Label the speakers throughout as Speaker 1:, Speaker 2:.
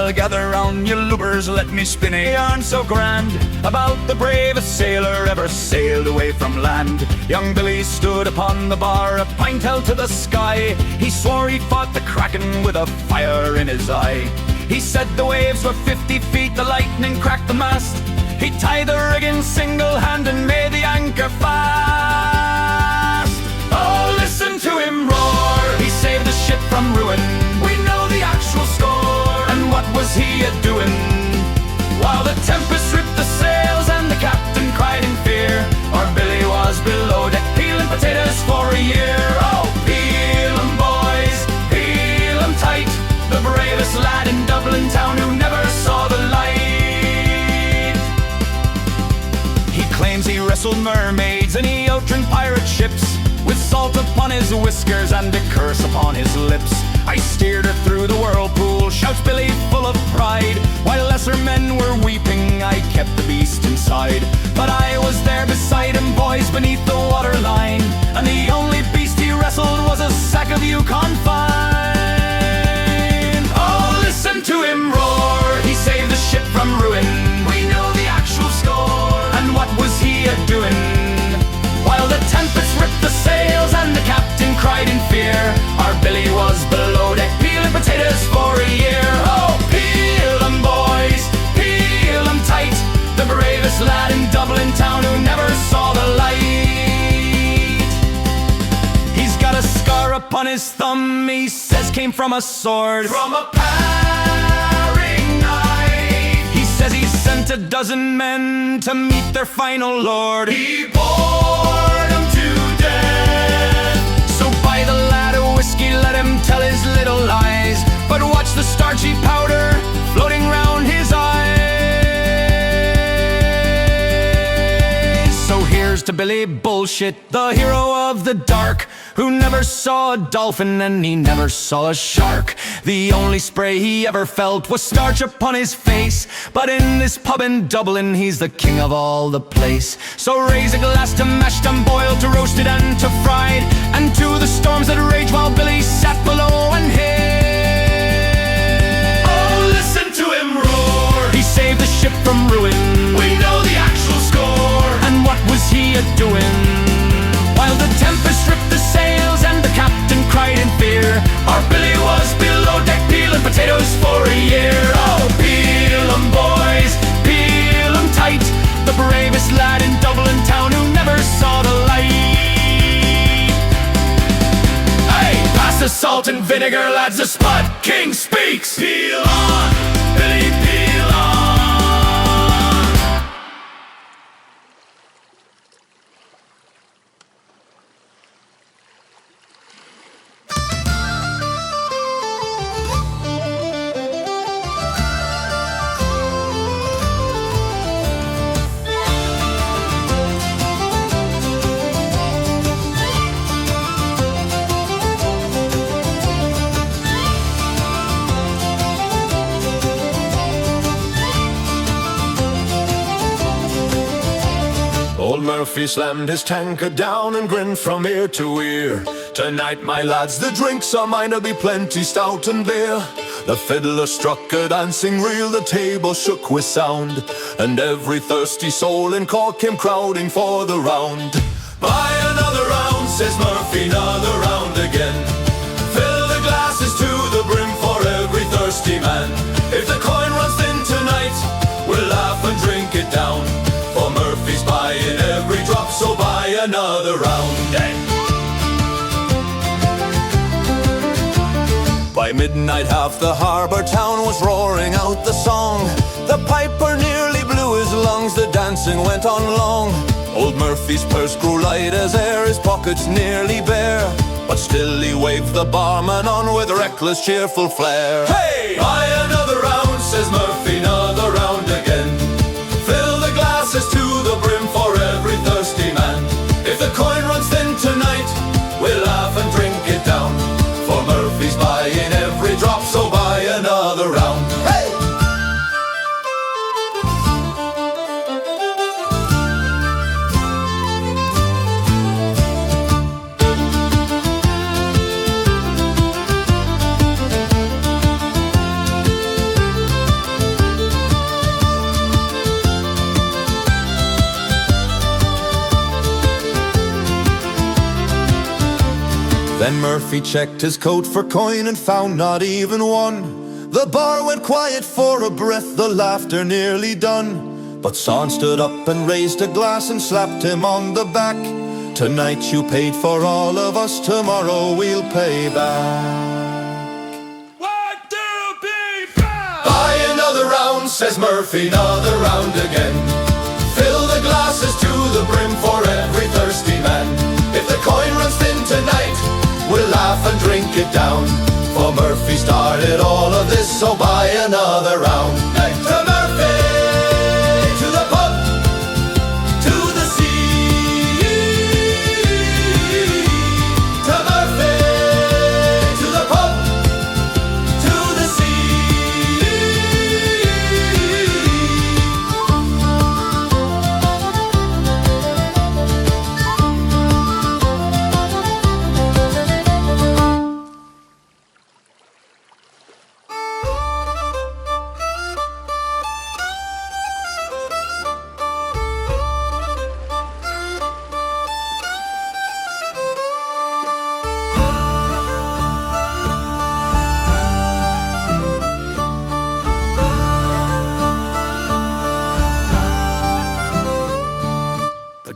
Speaker 1: Well, gather round, you lubers, let me spin a yarn so grand about the bravest sailor ever sailed away from land. Young Billy stood upon the bar, a pint held to the sky. He swore he fought the Kraken with a fire in his eye. He said the waves were 50 feet, the lightning cracked the mast. He tied the rigging single-hand and made the anchor fast. Oh, listen to him roar, he saved the ship from ruin. We know the actual score, and what was he a-doing? While the tempest ripped the sails and the captain cried in fear, our Billy was below deck peeling potatoes for a year. Oh, peel 'em boys, peel 'em tight, the bravest lad in Dublin town who never saw the light. He claims he wrestled mermaids and he outdrank pirate ships, with salt upon his whiskers and a curse upon his lips. I steered her through the whirlpool, shouts Billy full of pride. While lesser men were weeping, I kept the beast inside. But I was there beside him, boys, beneath the waterline, and the only beast he wrestled was a sack of Yukon fine. Oh, listen to him roar, he saved the ship from ruin. We know the actual score, and what was he a-doing? While the tempest ripped the sails and the captain cried in fear, our Billy was below deck peeling potatoes for a year. Oh, peel 'em boys, peel 'em tight, the bravest lad in Dublin town who never saw the light. He's got a scar upon his thumb, he says came from a sword, from a paring knife. He says he sent a dozen men to meet their final lord. He bored 'em to death. So buy the lad a whiskey, let him tell his little lies, but watch the starchy powder floating round his eyes. So here's to Billy Bullshit, the hero of the dark, who never saw a dolphin and he never saw a shark. The only spray he ever felt was starch upon his face, but in this pub in Dublin he's the king of all the place. So raise a glass to mashed and boiled, to roasted and to fried, and to the storms that rage while Billy sat below and hid. Oh, listen to him roar, he saved the ship from ruin. We know the actual score, and what was he a-doing? While the tempest ripped the sails and the captain cried in fear, our Billy was below deck peeling potatoes for a year. Oh, peel 'em boys, peel 'em tight, the bravest lad in Dublin town who never saw the light. Hey, pass the salt and vinegar, lads, the Spud King speaks. Peel on, Billy, peel on.
Speaker 2: Old Murphy slammed his tankard down and grinned from ear to ear. Tonight, my lads, the drinks are mine, there'll be plenty stout and beer. The fiddler struck a dancing reel, the table shook with sound, and every thirsty soul in Cork came crowding for the round. Buy another round, says Murphy, another round again. Fill the glasses to the brim for every thirsty man. If the coin runs thin tonight, we'll laugh and drink it down, for Murphy's buying every drop, so buy another round. By midnight half the harbour town was roaring out the song. The piper nearly blew his lungs, the dancing went on long. Old Murphy's purse grew light as air, his pockets nearly bare, but still he waved the barman on with reckless cheerful flair. Hey! Buy another round, says Murphy, another round again. Fill the glasses to the brim for every thirsty man. If the coin runs thin tonight, we'll laugh and drink it down, for Murphy's buying every drop, so buy another round. Hey! Then Murphy checked his coat for coin and found not even one. The bar went quiet for a breath, the laughter nearly done. But Son stood up and raised a glass and slapped him on the back. Tonight you paid for all of us, tomorrow we'll pay back.
Speaker 1: 1, 2, 3, 4!
Speaker 2: Buy another round, says Murphy, another round again. Fill the glasses to the brim for every thirsty man. If the coin runs thin tonight, we'll laugh and drink it down. For Murphy started all of this, so buy another round. To Murphy, to the pub, to the sea. To Murphy, to the pub, to the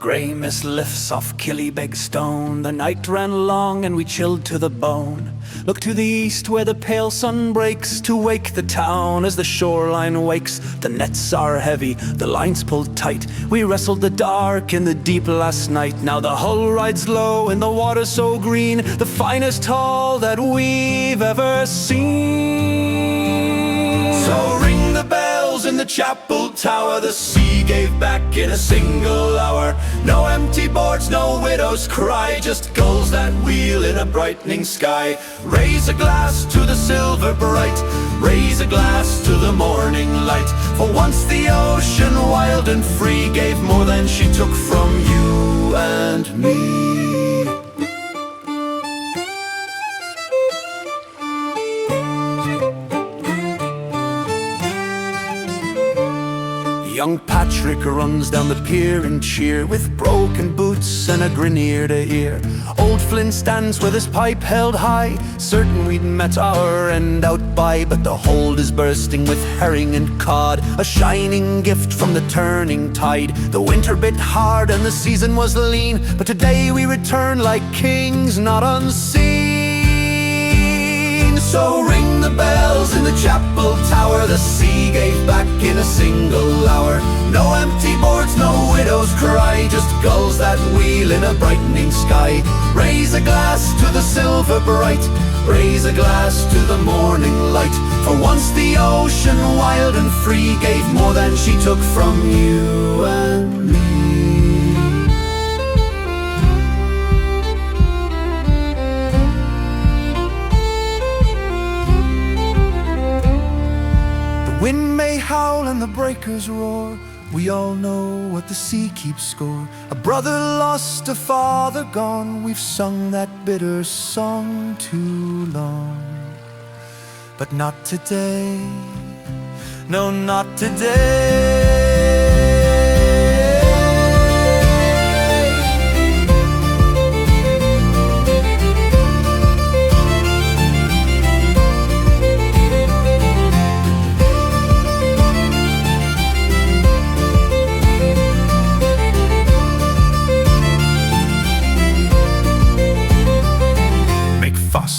Speaker 1: Grey mist lifts off Killybeg stone. The night ran long and we chilled to the bone. Look to the east where the pale sun breaks to wake the town as the shoreline wakes. The nets are heavy, the lines pulled tight. We wrestled the dark in the deep last night. Now the hull rides low and the water so green, the finest haul that we've ever seen. So ring the bells in the chapel tower. The sea gave back in a single hour. No empty boards, no widow's cry, just gulls that wheel in a brightening sky. Raise a glass to the silver bright, raise a glass to the morning light. For once the ocean, wild and free, gave more than she took from you and me. Young Patrick runs down the pier in cheer, with broken boots and a grin ear to ear. Old Flynn stands with his pipe held high, certain we'd met our end out by. But the hold is bursting with herring and cod, a shining gift from the turning tide. The winter bit hard and the season was lean, but today we return like kings not unseen. So ring the bells in the chapel tower. The sea gave back in a single hour. No empty boards, no widow's cry, just gulls that wheel in a brightening sky. Raise a glass to the silver bright, raise a glass to the morning light. For once the ocean, wild and free, gave more than she took from you and me. Wind may howl and the breakers roar, we all know what the sea keeps score. A brother lost, a father gone, we've sung that bitter song too long. But not today, no, not today.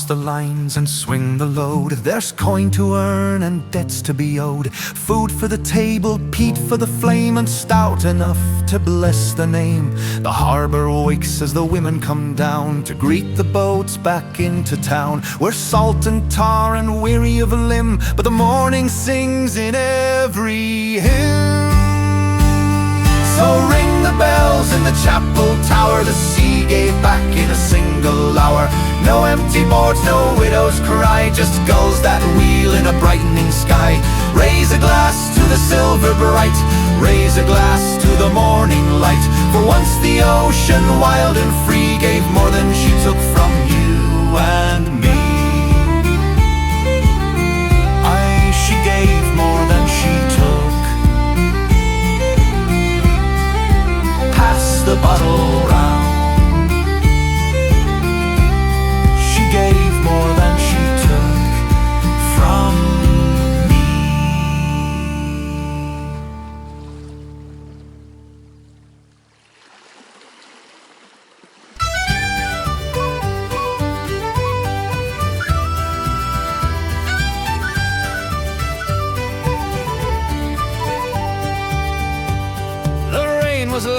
Speaker 1: The lines and swing the load. There's coin to earn and debts to be owed. Food for the table, peat for the flame, and stout enough to bless the name. The harbor wakes as the women come down to greet the boats back into town. We're salt and tar and weary of a limb, but the morning sings in every hymn. So ring the bells in the chapel tower. The sea gave back in a single hour. No empty boards, no widow's cry, just gulls that wheel in a brightening sky. Raise a glass to the silver bright, raise a glass to the morning light. For once the ocean, wild and free, gave more than she took from you and me. Aye, she gave more than she took. Pass the bottle round.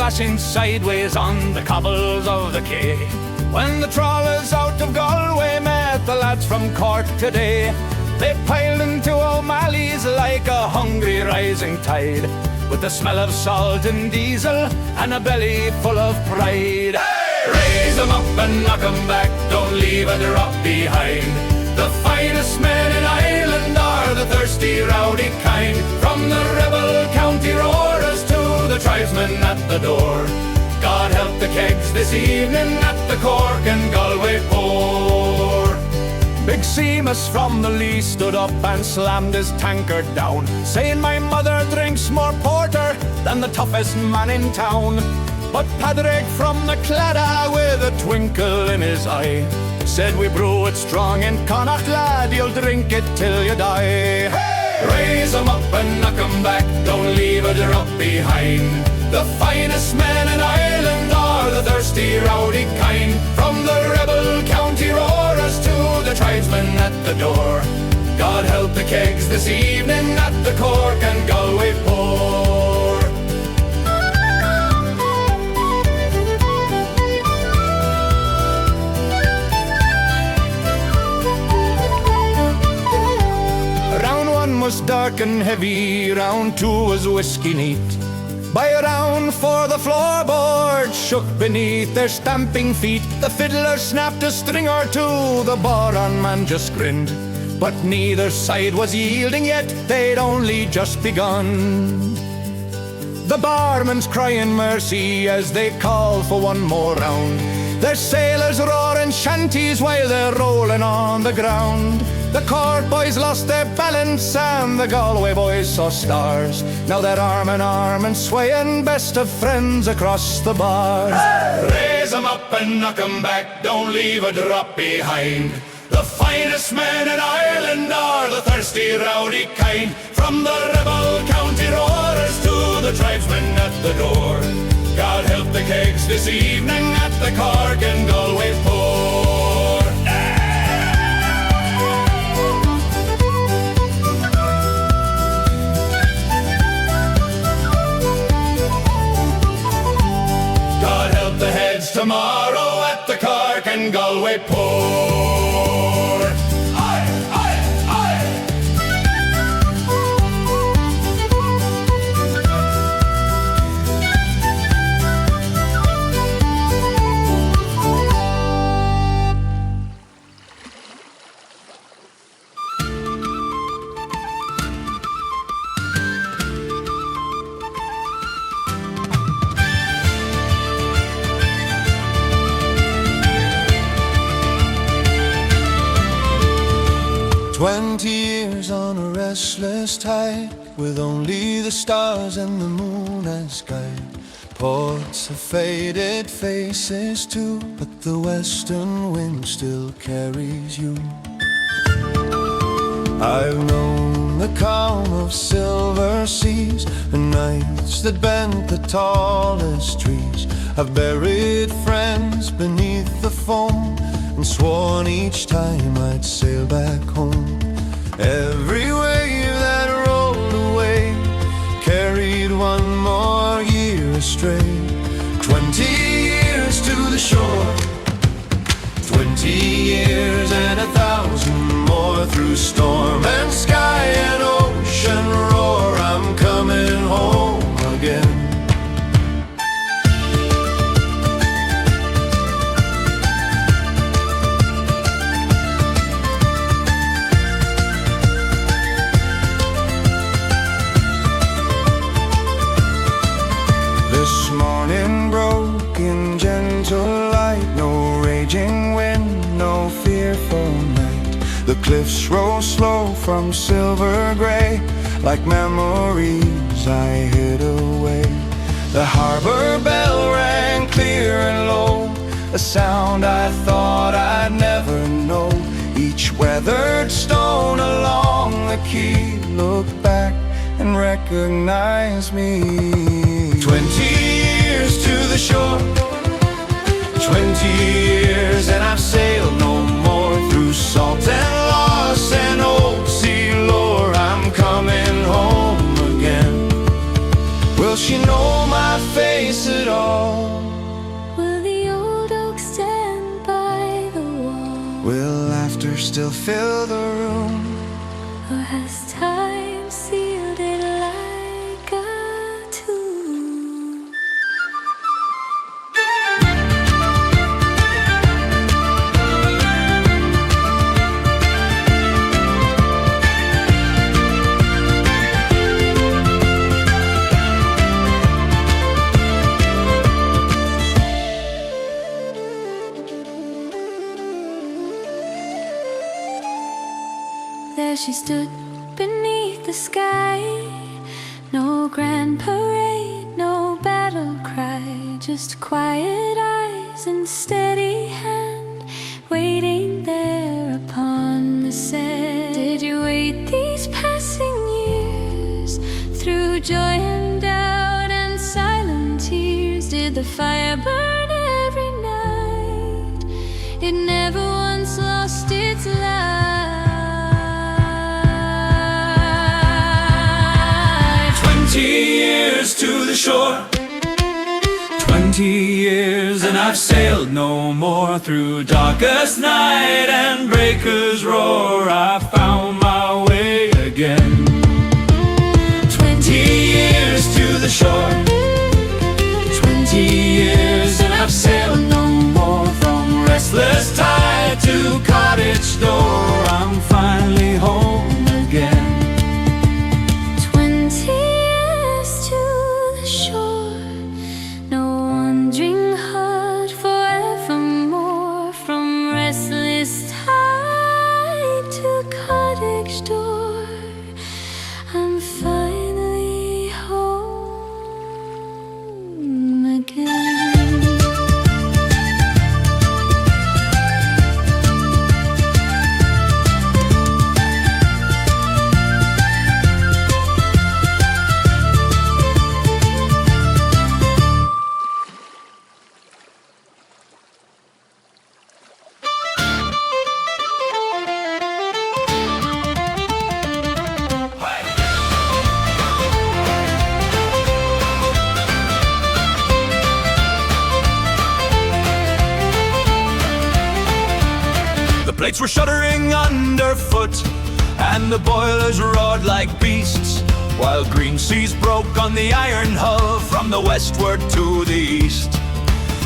Speaker 1: splashing sideways on the cobbles of the Quay. When the trawlers out of Galway met the lads from Cork today, they piled into O'Malley's like a hungry rising tide, with the smell of salt and diesel and a belly full of pride. Hey! Raise 'em up and knock 'em back, don't leave a drop behind. The finest men in Ireland are the thirsty, rowdy kind, from the rebel county roarers to the tribesmen at the door. God help the kegs this evening at the Cork and Galway port. Big Seamus from the Lee stood up and slammed his tankard down, saying my mother drinks more porter than the toughest man in town. But Padraig from the Claddagh, with a twinkle in his eye, said we brew it strong in Connacht, lad, you'll drink it till you die. Hey! Raise 'em up and knock 'em back, don't leave a drop behind. The finest men in Ireland are the thirsty, rowdy kind, from the rebel county roarers to the tribesmen at the door. God help the kegs this evening at the Cork and Galway port. Round one was dark and heavy, round two was whiskey neat. By round four the floorboard shook beneath their stamping feet. The fiddler snapped a string or two, the bar-on man just grinned, but neither side was yielding yet, they'd only just begun. The barman's crying mercy as they call for one more round. Their sailors roaring shanties while they're rolling on the ground. The Cork boys lost their balance and the Galway boys saw stars. Now they're arm in arm and swaying, best of friends across the bars. Hey! Raise 'em up and knock 'em back, don't leave a drop behind. The finest men in Ireland are the thirsty, rowdy kind, from the rebel county roarers to the tribesmen at the door. God help the kegs this evening at the Cork and Galway port. God help the heads tomorrow at the Cork and Galway port. Aye, aye, aye.
Speaker 2: Years on a restless tide, with only the stars and the moon as guide. Ports have faded faces too, but the western wind still carries you. I've known the calm of silver seas and nights that bent the tallest trees. I've buried friends beneath the foam and sworn each time I'd sail back home. Every wave that rolled away carried one more year astray. 20 years to the shore, 20 years and 1,000 more, through storm and sky and ocean roar, I'm coming home again. This morning broke in gentle light, no raging wind, no fearful night. The cliffs rose slow from silver grey, like memories I hid away. The harbor bell rang clear and low, a sound I thought I'd never know. Each weathered stone along the quay looked back and recognized me. 20 years to the shore, 20 years and I've sailed no more, through salt and loss and old sea lore, I'm coming home again. Will she know my face at all?
Speaker 3: still fill the room?
Speaker 4: Or has time sealed it like a tomb? There she stood beneath the sky. No grand parade, no battle cry, just quiet eyes and steady hand, waiting there upon the sand. Did you wait these passing years through joy and doubt and silent tears? Did the fire burn every night? It never once lost its light.
Speaker 1: 20 years to the shore, 20 years and I've sailed no more. Through darkest night and breakers roar, I found my way again. 20 years to the shore, 20 years and I've sailed no more. From restless tide to cottage door, I'm finally home again.
Speaker 4: 20 years to the shore, no wandering heart forevermore. From restless tide to cottage door, I'm finally home again.
Speaker 1: The plates were shuddering underfoot, and the boilers roared like beasts, while green seas broke on the iron hull from the westward to the east.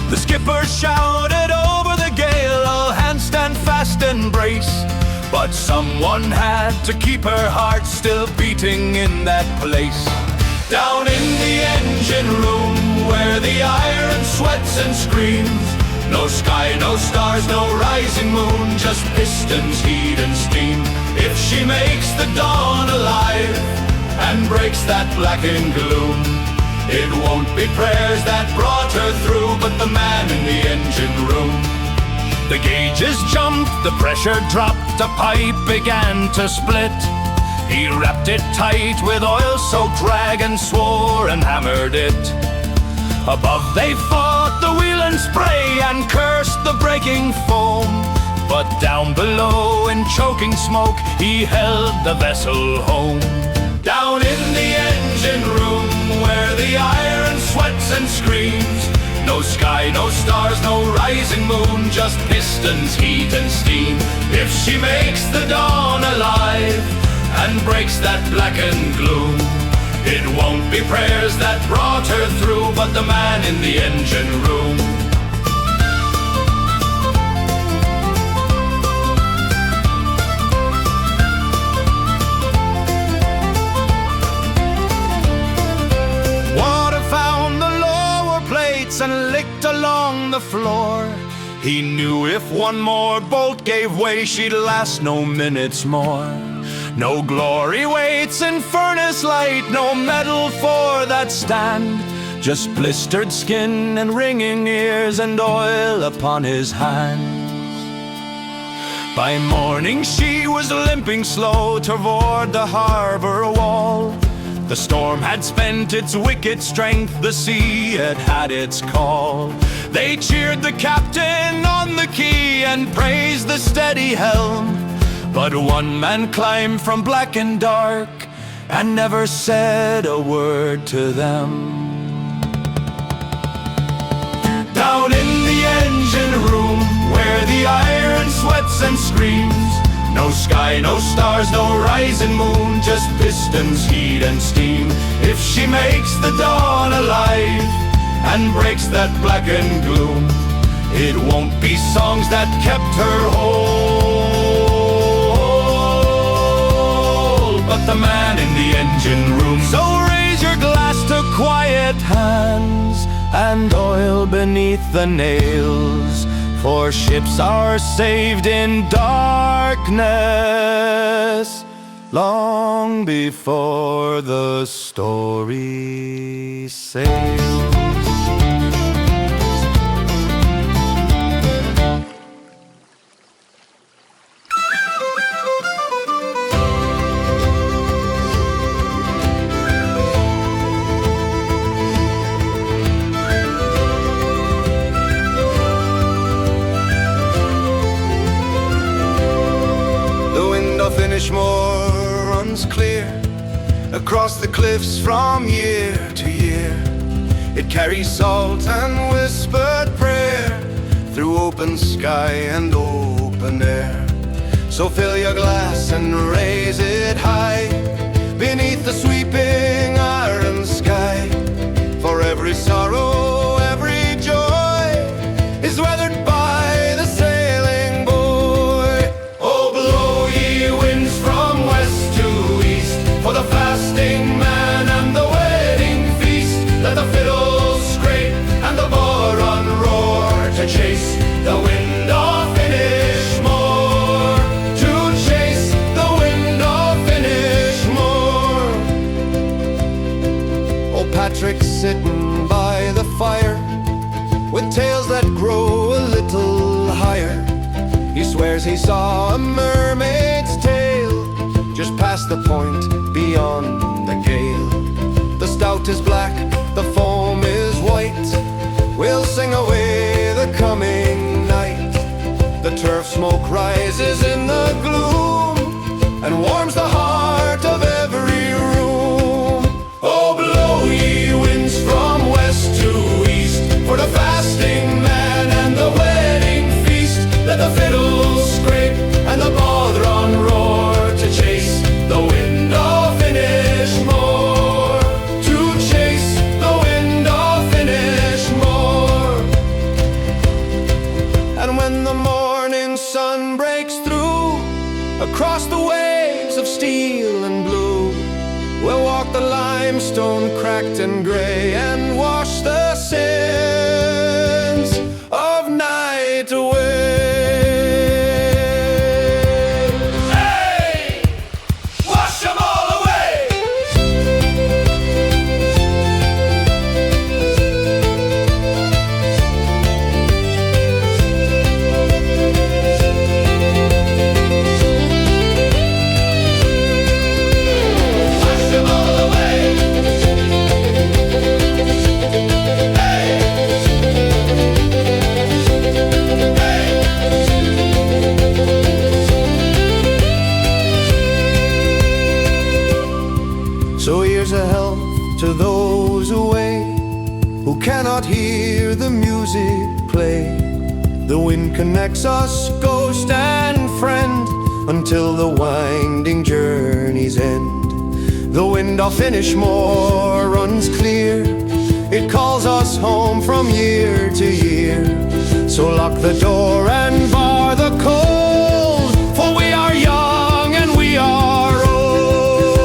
Speaker 1: The skipper shouted over the gale, all hands stand fast and brace. But someone had to keep her heart still beating in that place. Down in the engine room where the iron sweats and screams, no sky, no stars, no rising moon, just pistons, heat and steam. If she makes the dawn alive and breaks that blackened gloom, it won't be prayers that brought her through, but the man in the engine room. The gauges jumped, the pressure dropped, a pipe began to split. He wrapped it tight with oil-soaked rag and swore and hammered it. Above they fought the wheel and spray and cursed the breaking foam, but down below in choking smoke he held the vessel home. Down in the engine room where the iron sweats and screams, no sky, no stars, no rising moon, just pistons, heat and steam. If she makes the dawn alive and breaks that blackened gloom, it won't be prayers that brought her through, but the man in the engine room. Water found the lower plates and licked along the floor. He knew if one more bolt gave way, she'd last no minutes more. No glory waits in furnace light, no medal for that stand, just blistered skin and ringing ears and oil upon his hands. By morning she was limping slow toward the harbor wall. The storm had spent its wicked strength, the sea had had its call. They cheered the captain on the quay and praised the steady helm, but one man climbed from black and dark and never said a word to them. Down in the engine room where the iron sweats and screams, No sky, no stars, no rising moon, just pistons, heat and steam. If she makes the dawn alive and breaks that blackened gloom, it won't be songs that kept her whole, but the man in the engine room. So raise your glass to quiet hands and oil beneath the nails, for ships are saved in darkness long before the story sails.
Speaker 3: Inishmore runs clear across the cliffs from year to year. It carries salt and whispered prayer through open sky and open air. So fill your glass and raise it high beneath the sweeping iron sky. For every sorrow, every joy is weathered by the sailing boy. Oh, blow ye winds from west to east, for the fasting man and the wedding feast. Let the fiddles scrape and the boron roar to chase the wind off Inishmore, to chase the wind off Inishmore. Old Patrick's sitting by the fire with tales that grow a little higher. He swears he saw a mermaid's tail just past the point beyond the gale. The stout is black, the foam is white. We'll sing away the coming night. The turf smoke rises in the gloom and warms the heart of every room. Oh, blow ye winds from west to east, for the fasting man and the wedding feast. Let the fiddles scrape and the bothron roar to chase the wind off Inishmore, to chase the wind off Inishmore. And when the morning sun breaks through across the waves of steel and blue, we'll walk the limestone cracked and grey and wash the sins of night away. Hey! Wash them all away! Wash them all away! Hey! Hey! So here's a health to those away who cannot hear the music play. The wind connects us, ghost and friend, until the winding journey's end. The wind off Inishmore runs clear. It calls us home from year to year. So lock the door and bar the cold, for we are young and we are old.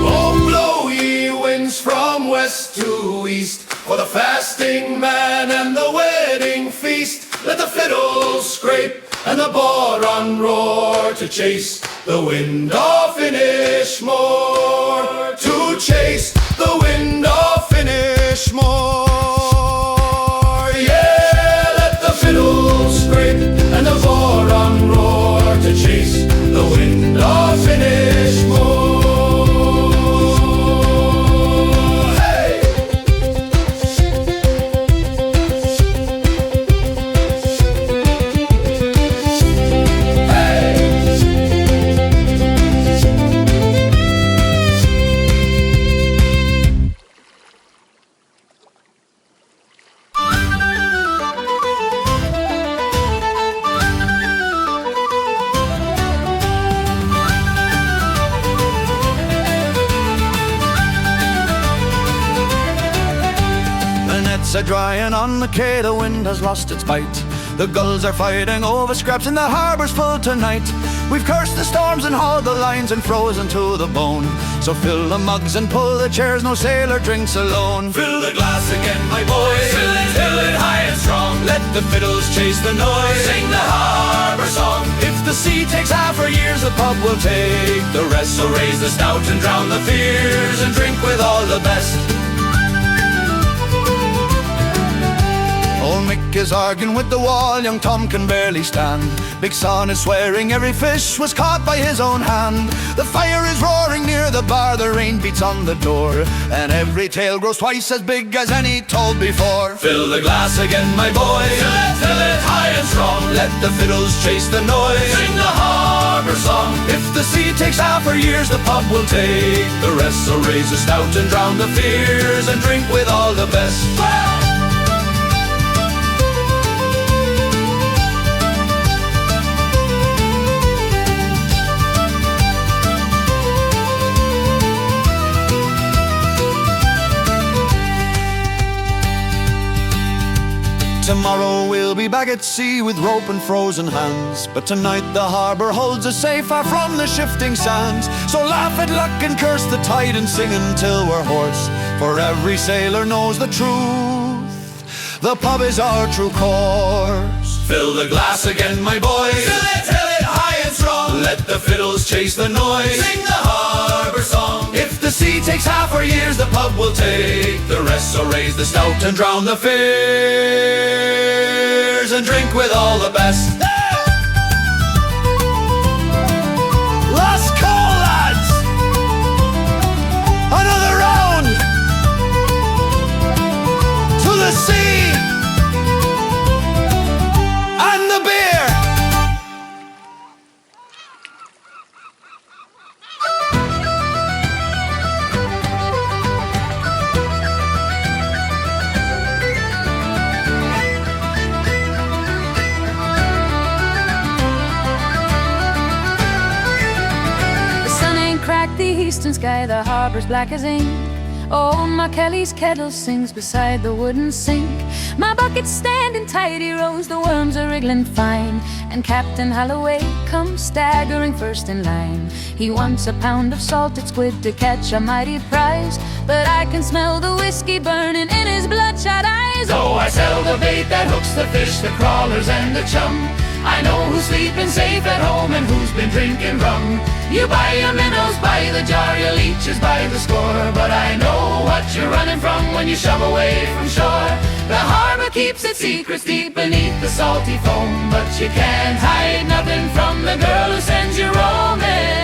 Speaker 3: Oh, blow ye winds from west to east, for the fasting man and the wedding feast. Let the fiddles scrape and the boron roar to chase the wind off Inishmore, to chase the wind off Inishmore. Yeah, let the fiddles scrape and the boron roar to chase the wind off Inishmore. Hey! Hey!
Speaker 1: are drying on the quay, the wind has lost its bite. The gulls are fighting over scraps and the harbour's full tonight. We've cursed the storms and hauled the lines and frozen to the bone. So fill the mugs and pull the chairs, no sailor drinks alone.
Speaker 2: Fill the glass again, my boys, fill it high and strong.
Speaker 1: Let the fiddles chase the noise,
Speaker 2: Sing the harbour song.
Speaker 1: if the sea takes half our years, the pub will take the rest.
Speaker 2: So raise the stout and drown the fears and drink with all the best.
Speaker 1: Old Mick is arguing with the wall, young Tom can barely stand. Big Son is swearing every fish was caught by his own hand. The fire is roaring near the bar, the rain beats on the door, and every tale grows twice as big as any told before.
Speaker 2: Fill the glass again, my boys, fill it high and strong.
Speaker 1: Let the fiddles chase the noise,
Speaker 2: Sing the harbour song.
Speaker 1: if the sea takes half our years, the pub will take the rest. So raise a stout and drown the fears and drink with all the best. Tomorrow we'll be back at sea with rope and frozen hands, but tonight the harbour holds us safe far from the shifting sands. So laugh at luck and curse the tide and sing until we're hoarse, for every sailor knows the truth, the pub is our true course.
Speaker 2: Fill the glass again, my boys, fill it high and strong.
Speaker 1: Let the fiddles chase the noise,
Speaker 2: Sing the harbour song.
Speaker 1: if the sea takes half our years, the pub will take the rest. So raise the stout and drown the fears and drink with all the best. Last call, lads! Another round to the sea and the beer.
Speaker 4: Crack the eastern sky, the harbor's black as ink. Oh, my Kelly's kettle sings beside the wooden sink. My bucket's standing tidy rows, the worms are wriggling fine, and Captain Holloway comes staggering first in line. He wants a pound of salted squid to catch a mighty prize, but I can smell the whiskey burning in his bloodshot eyes.
Speaker 2: So I sell the bait that hooks the fish, the crawlers and the chum. I know who's sleeping safe at home and who's been drinking rum. You buy your minnows by the jar, your leeches by the score, but I know what you're running from when you shove away from shore. The harbour keeps its secrets deep beneath the salty foam, but you can't hide nothing from the girl who sends you roaming.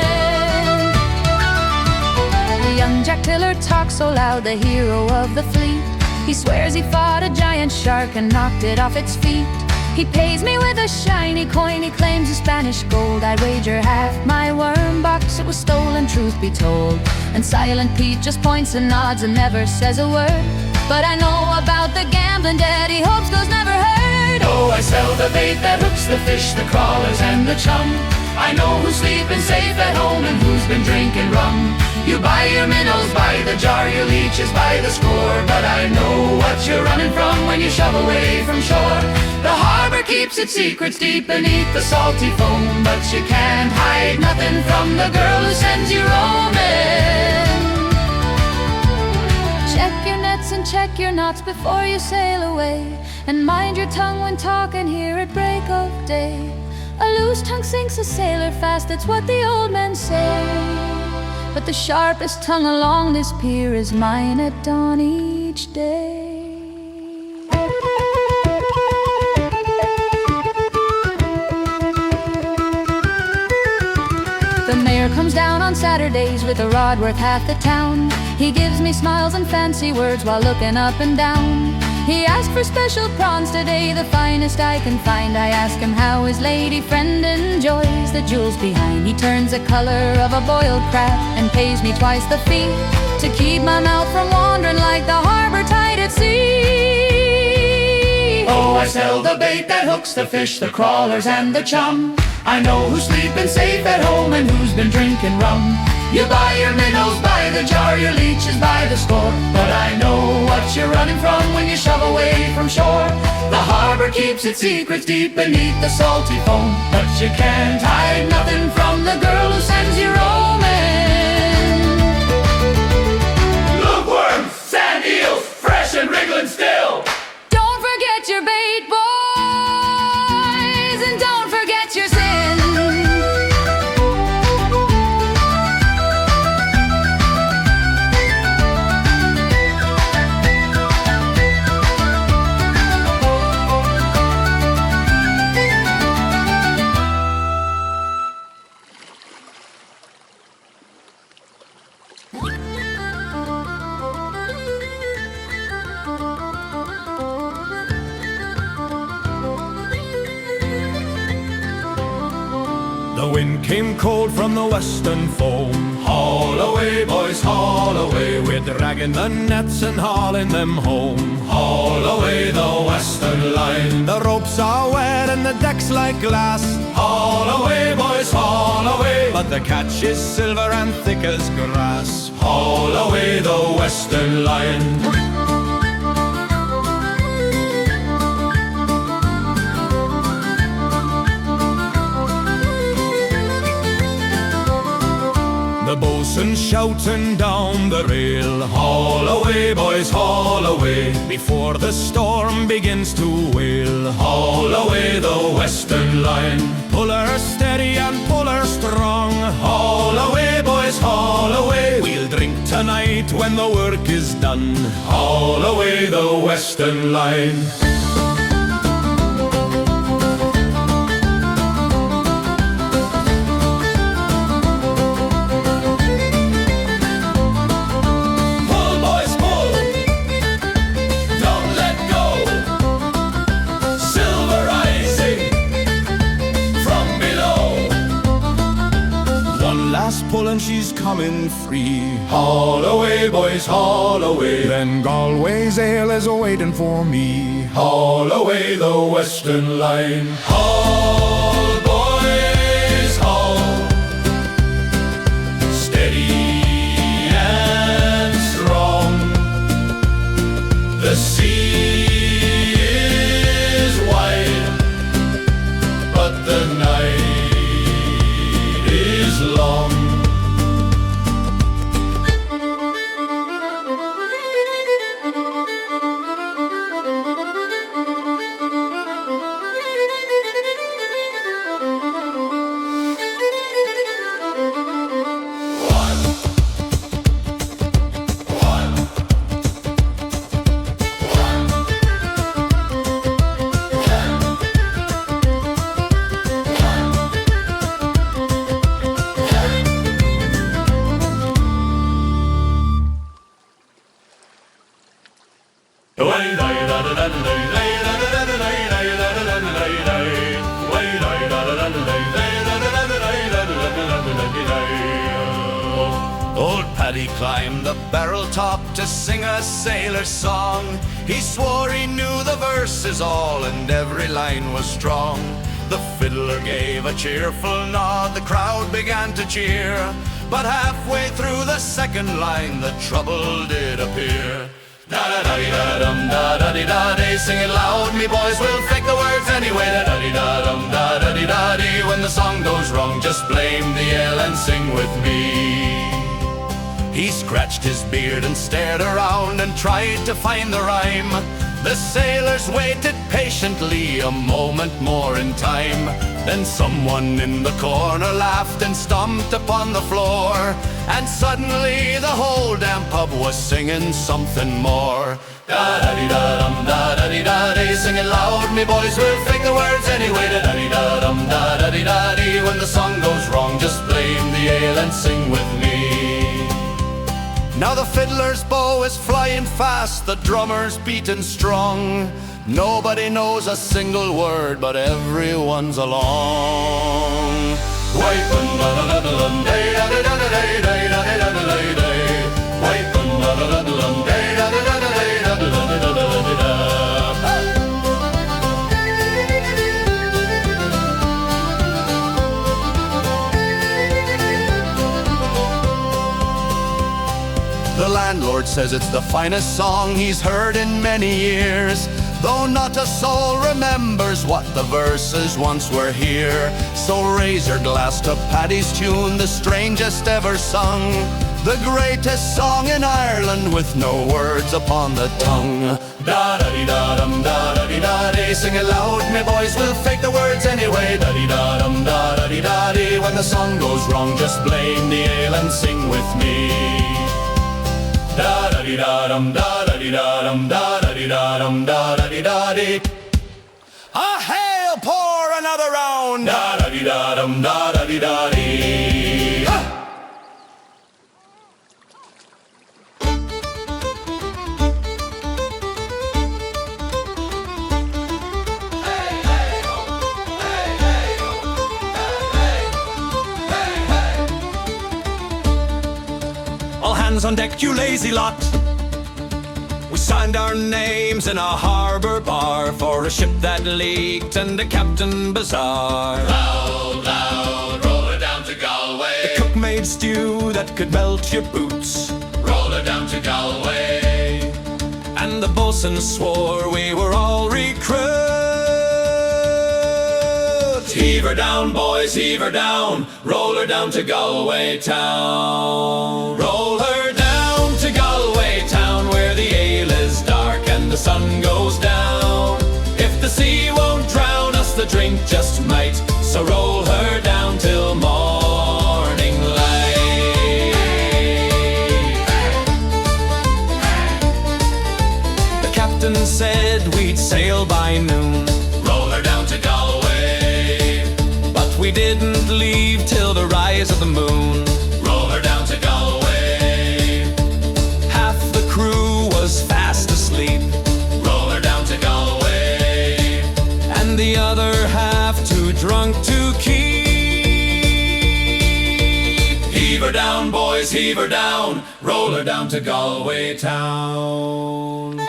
Speaker 4: Young Jack Tiller talks so loud, the hero of the fleet. He swears he fought a giant shark and knocked it off its feet. He pays me with a shiny coin, he claims a Spanish gold. I'd wager half my worm box it was stolen, truth be told. And Silent Pete just points and nods and never says a word, but I know about the gambling debt, he hopes goes never heard.
Speaker 2: Oh, I sell the bait that hooks the fish, the crawlers and the chum. I know who's sleeping safe at home and who's been drinking rum. You buy your minnows by the jar, your leeches by the score, but I know what you're running from when you shove away from shore. The harbour keeps its secrets deep beneath the salty foam, but you can't hide nothing from the girl who sends you roaming.
Speaker 4: Check your nets and check your knots before you sail away, and mind your tongue when talking here at break of day. A loose tongue sinks a sailor fast, that's what the old men say. But the sharpest tongue along this pier is mine at dawn each day. The mayor comes down on Saturdays with a rod worth half the town. He gives me smiles and fancy words while looking up and down. He asked for special prawns today, the finest I can find. I ask him how his lady friend enjoys the jewels behind. He turns the color of a boiled crab and pays me twice the fee to keep my mouth from wandering like the harbor tide at sea.
Speaker 2: Oh, I sell the bait that hooks the fish, the crawlers and the chum. I know who's sleeping safe at home and who's been drinking rum.
Speaker 1: You buy your minnows by the jar, your leeches by the score. But I know what you're running from when you shove away from shore. The harbor keeps its secrets deep beneath the salty foam, but you can't hide nothing from the girl who sends you roaming. Lookworms, sand eels, fresh and wriggling still.
Speaker 4: Don't forget your bait, boys, and don't forget your sin.
Speaker 2: The wind came cold from the western foam. Haul away, boys, haul away. We're dragging the nets and hauling them home. Haul away the western line. The ropes are wet and the deck's like glass. Haul away, boys, haul away. But the catch is silver and thick as grass. Haul away the western line. The bosun shouting down the rail. Haul away, boys, haul away, before the storm begins to wail. Haul away the western line. Pull her steady and pull her strong. Haul away, boys, haul away. We'll drink tonight when the work is done. Haul away the western line. Pull and she's coming free. Haul away, boys, haul away. Then Galway's ale is waiting for me. Haul away the western line. Haul, boys, haul. Steady and strong. The sea is wide, but the night is long. Old Paddy climbed the barrel top to sing a sailor's song. He swore he knew the verses all and every line was strong. The fiddler gave a cheerful nod, the crowd began to cheer. But halfway through the second line the trouble did appear. Da-da-da-dee-da-dum, da-da-dee-da-dee, sing it loud, me boys, we'll fake the words anyway. Da-da-dee-da-dum, da-da-dee-da-dee, when the song goes wrong, just blame the ale and sing with me. He scratched his beard and stared around and tried to find the rhyme. The sailors waited patiently a moment more in time. Then someone in the corner laughed and stomped upon the floor. And suddenly the whole damn pub was singing something more. Da-da-dee-da-dum, da-da-dee-da-dee, sing it loud, me boys, we'll fake the words anyway. Da-da-dee-da-dum, da-da-dee-da-dee, when the song goes wrong, just blame the ale and sing with me. Now the fiddler's bow is flying fast, the drummer's beating strong. Nobody knows a single word, but everyone's along.
Speaker 3: Howard says it's the finest song he's heard in many years, though not a soul remembers what the verses once were here. So raise your glass to Paddy's tune, the strangest ever sung, the greatest song in Ireland with no words upon the tongue. Da-da-dee-da-dum, da-da-dee-da-dee, sing it loud, me boys, we'll fake the words anyway. Da-dee-da-dum, da-da-dee-da-dee, when the song goes wrong, just blame the ale and sing with me. Da-da-dee-da-dum, da-da-dee-da-dum, da-da-dee-da-dum, da-da-dee-da-dee. A hail, pour another round. Da-da-dee-da-dum, da-da-dee-da-dee.
Speaker 1: Hands on deck, you lazy lot. We signed our names in a harbour bar for a ship that leaked and a captain bizarre.
Speaker 2: Loud, loud, roll her down to Galway.
Speaker 1: The cook made stew that could melt your boots.
Speaker 2: Roll her down to Galway.
Speaker 1: And the boatswain swore we were all recruits.
Speaker 2: Heave her down, boys, heave her down. Roll her down to Galway town.
Speaker 1: Roll her down to Galway town, where the ale is dark and the sun goes down. If the sea won't drown us, the drink just might. So roll her down till morning light. The captain said we'd sail by noon.
Speaker 2: Roll her down to Galway.
Speaker 1: But we didn't leave till the rise of the moon.
Speaker 2: Roll her down to Galway.
Speaker 1: Half the crew was fast asleep.
Speaker 2: Roll her down to Galway.
Speaker 1: And the other half too drunk to keep.
Speaker 2: Heave her down, boys, heave her down. Roll her down to Galway town.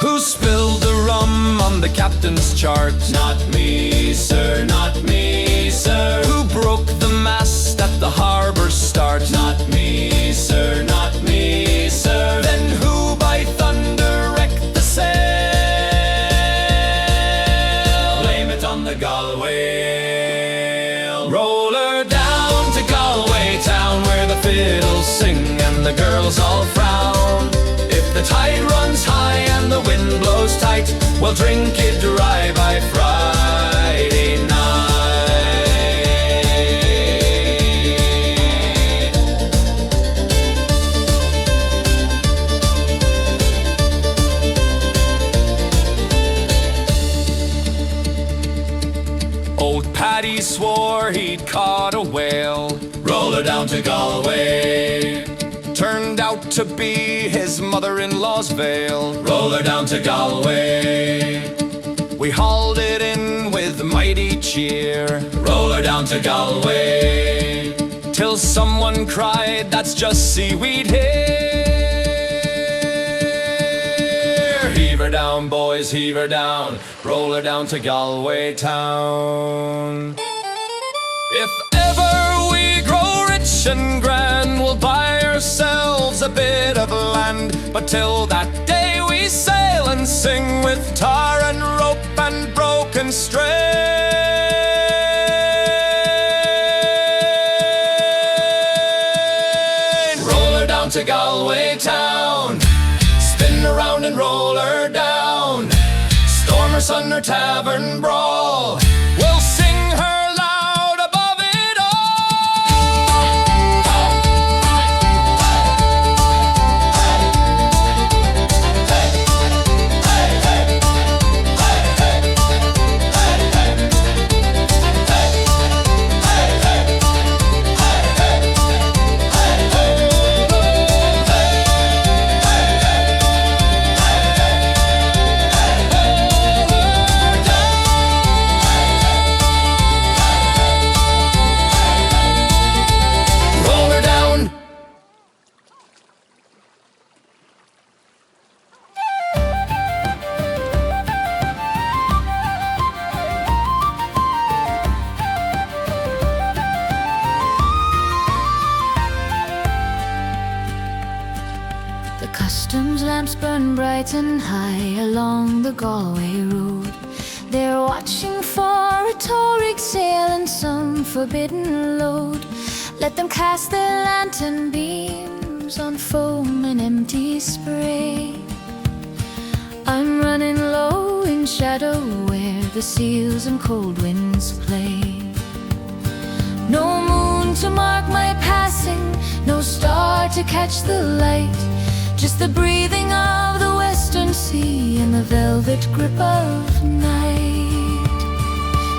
Speaker 1: Who spilled the rum on the captain's chart?
Speaker 2: Not me, sir, not me, sir.
Speaker 1: Who broke the mast at the harbour start?
Speaker 2: Not me, sir, not me, sir.
Speaker 1: Then who by thunder wrecked the sail?
Speaker 2: Blame it on the Galway.
Speaker 1: Roll her down to Galway town, where the fiddles sing and the girls all frown. If the tide runs high and the wind blows tight, we'll drink it dry by Friday night. Old Paddy swore he'd caught a whale.
Speaker 2: Roll her down to Galway.
Speaker 1: Turned out to be his mother-in-law's veil.
Speaker 2: Roll her down to Galway.
Speaker 1: We hauled it in with mighty cheer.
Speaker 2: Roll her down to Galway.
Speaker 1: Till someone cried, that's just seaweed here. Heave her down, boys, heave her down. Roll her down to Galway town. If ever we grow rich and grand, we'll buy ourselves a bit of land. But till that day we sail and sing with tar and rope and broken strain. Roll her down to Galway town. Spin around and roll her down. Storm or sun or tavern brawl, we'll sing her loud above it all.
Speaker 4: flying bright and high along the Galway road. They're watching for a tow rig sail and some forbidden load. Let them cast their lantern beams on foam and empty spray. I'm running low in shadow where the seals and cold winds play. No moon to mark my passing, no star to catch the light, just the breathing of the western sea and the velvet grip of night.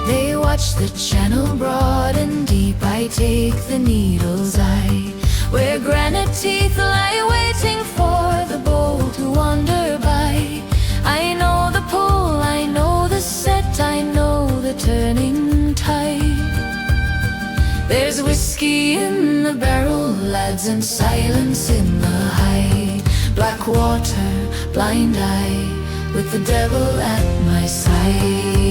Speaker 4: They watch the channel broad and deep, I take the needle's eye, where granite teeth lie waiting for the boat to wander by. I know the pull, I know the set, I know the turning tide. There's whiskey in the barrel, lads, and silence in the high. Black water, blind eye, with the devil at my side.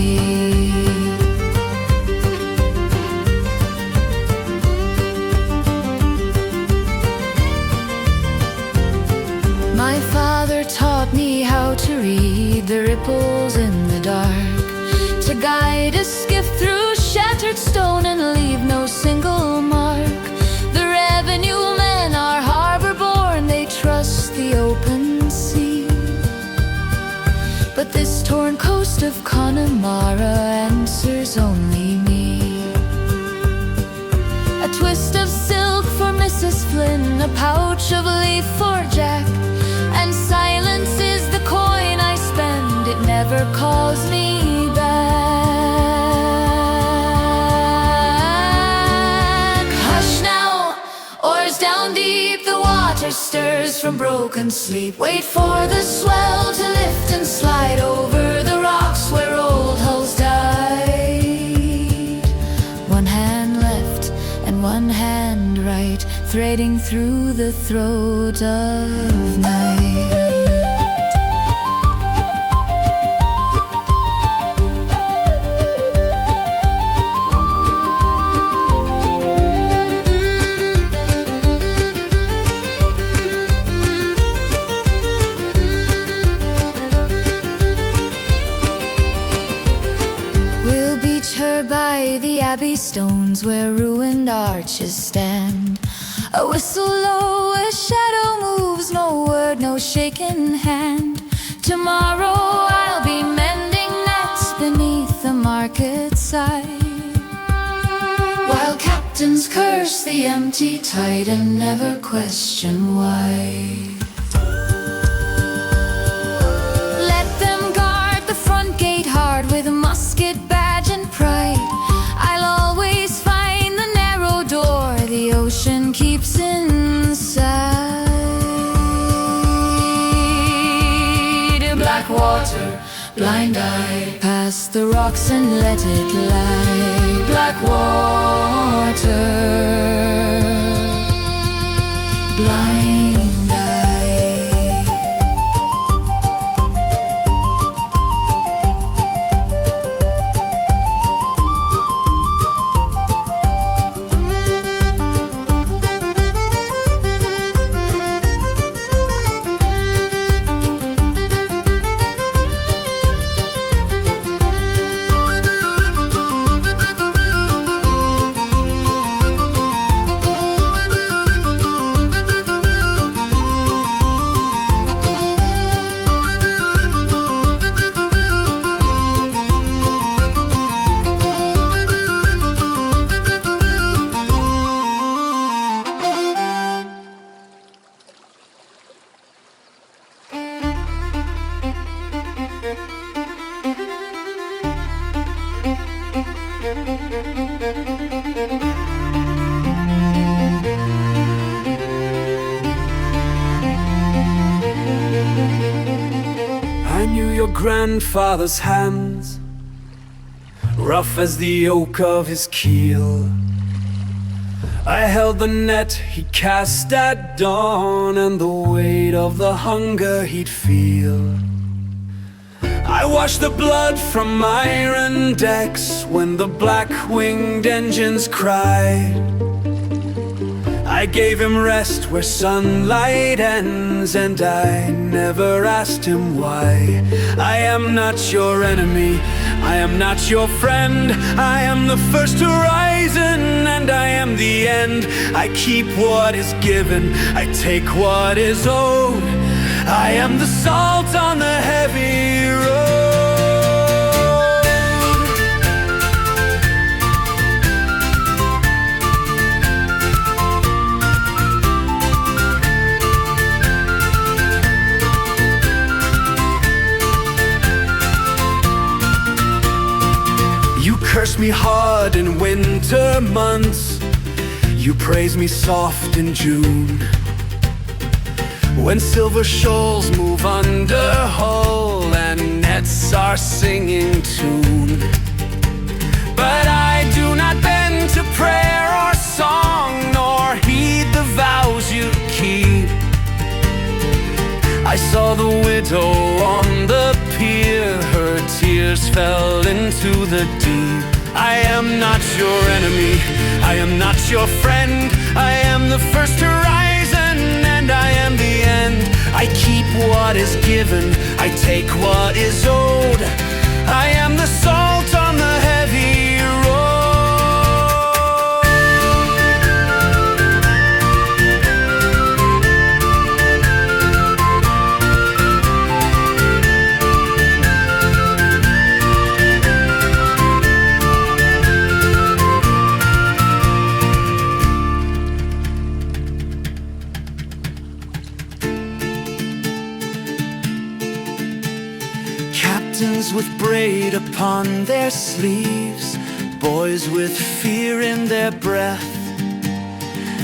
Speaker 4: My father taught me how to read the ripples in the dark, to guide a skiff through shattered stone and leave no single mark. The revenue men are harbor born, they trust the open sea. But this torn coast of Connemara answers only me. A twist of silk for Mrs. Flynn, a pouch of leaf for Jack, and silence is the coin I spend, it never calls me back. Hush now, oars down deep, the water stirs from broken sleep. Wait for the swell to lift and slide over the rocks where old hulls died. One hand left and one hand right, threading through the throat of night. We'll beach her by the abbey stones where ruined arches stand. A whistle low, a shadow moves, no word, no shaken hand. Tomorrow I'll be mending nets beneath the market side, while captains curse the empty tide and never question why. Let them guard the front gate hard with musket, badge and pride. I'll always find the narrow door the ocean keeps inside. Black water, blind eye, past the rocks and let it lie. Black water, blind eye.
Speaker 5: I knew your grandfather's hands, rough as the oak of his keel. I held the net he cast at dawn, and the weight of the hunger he'd feel. I washed the blood from iron decks when the black-winged engines cried. I I gave him rest where sunlight ends, and I never asked him why. I am not your enemy, I am not your friend. I am the first horizon, and I am the end. I keep what is given, I take what is owed. I am the salt on the heavy road. You curse me hard in winter months, you praise me soft in June. When silver shoals move under hull and nets are singing tune. But I do not bend to prayer or song, nor heed the vows you keep. I saw the widow on the pier, her tears fell into the deep. I am not your enemy, I am not your friend. I am the first horizon, and I am the end. I keep what is given, I take what is owed. I am the salt on the heavy road. With braid upon their sleeves, boys with fear in their breath,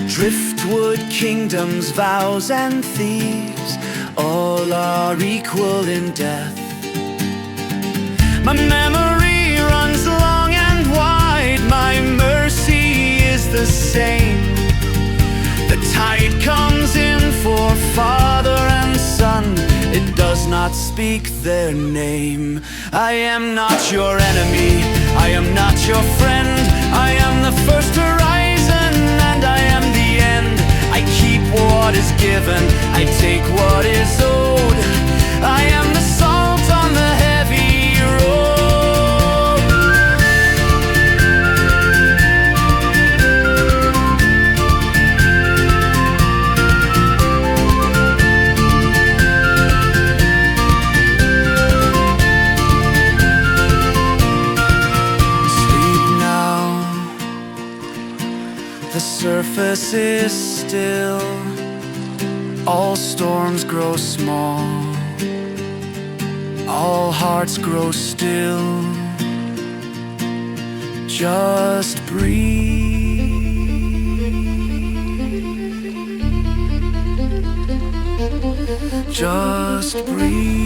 Speaker 5: driftwood kingdoms, vows and thieves, all are equal in death. My memory runs long and wide, my mercy is the same. The tide comes in for father and son, it does not speak their name. I am not your enemy, I am not your friend. I am the first horizon, and I am the end. I keep what is given, I take what is owed. I am the salt on the heavy road. The surface is still, all storms grow small, all hearts grow still. Just breathe, just breathe.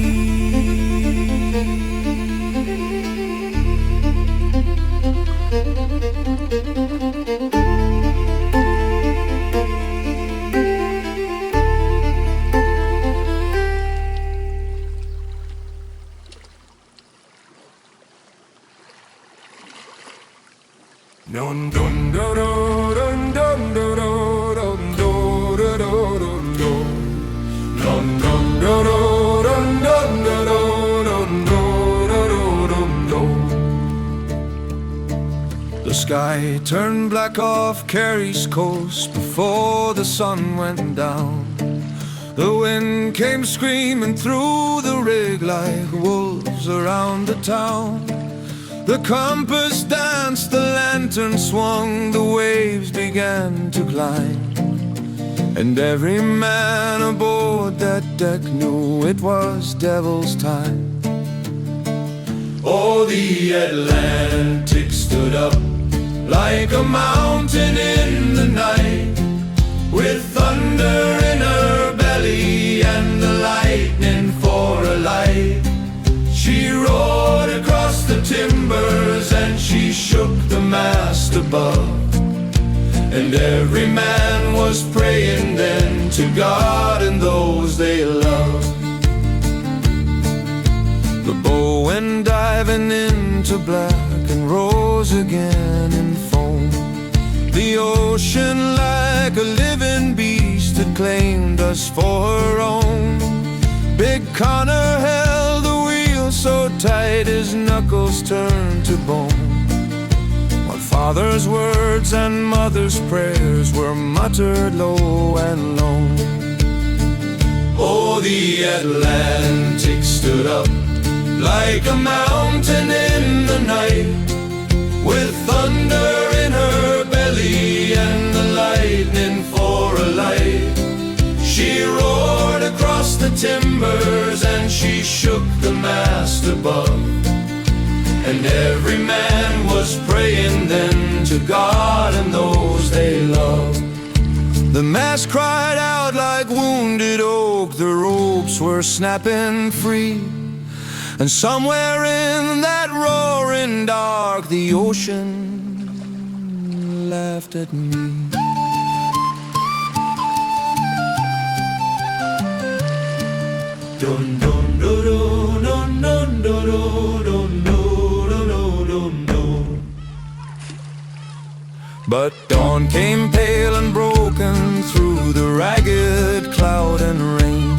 Speaker 3: Dun dun dun dun dun dun dun dun dun dun dun dun. The sky turned black off Kerry's coast before the sun went down. The wind came screaming through the rig like wolves around the town. The compass danced, the lantern swung, the waves began to climb, and every man aboard that deck knew it was devil's time. Oh, the Atlantic stood up like a mountain in the night, with thunder in her belly and the lightning for a light. She roared across the timbers and she shook the mast above, and every man was praying then to God and those they loved. The bow went diving into black and rose again in foam. The ocean, like a living beast, had claimed us for her own. Big Connor held the wheel so tight his knuckles turned to bone, while father's words and mother's prayers were muttered low and lone. Oh, the Atlantic stood up like a mountain in the night, with thunder in her belly and the lightning for a light. She roared across the timbers and she shook the mast above, and every man was praying then to God and those they loved. The mast cried out like wounded oak, the ropes were snapping free, and somewhere in that roaring dark the ocean laughed at me. Dun dun dun dun dun dun dun dun dun. But dawn came pale and broken through the ragged cloud and rain,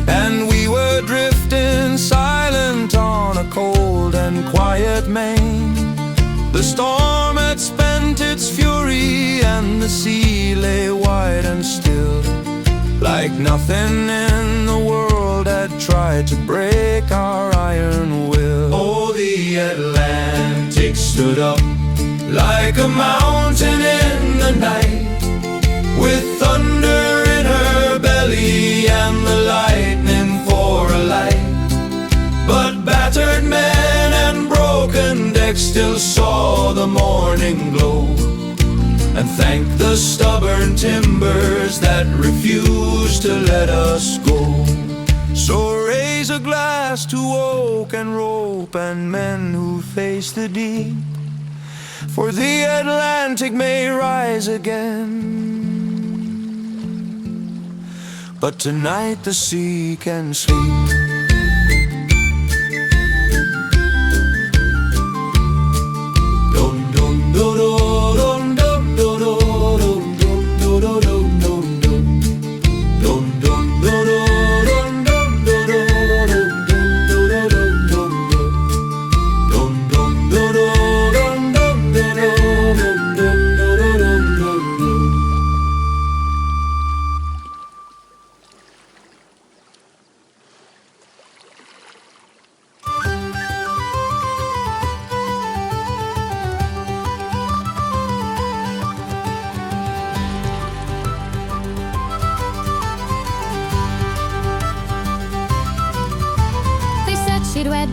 Speaker 3: and we were drifting silent on a cold and quiet main. The storm had spent its fury and the sea lay wide and still, like nothing in the world had tried to break our iron will. Oh, the Atlantic stood up like a mountain in the night, with thunder in her belly and the lightning for a light. But battered men and broken decks still saw the morning glow, and thanked the stubborn timbers that refused to let us go. So raise a glass to oak and rope and men who face the deep, for the Atlantic may rise again, but tonight the sea can sleep.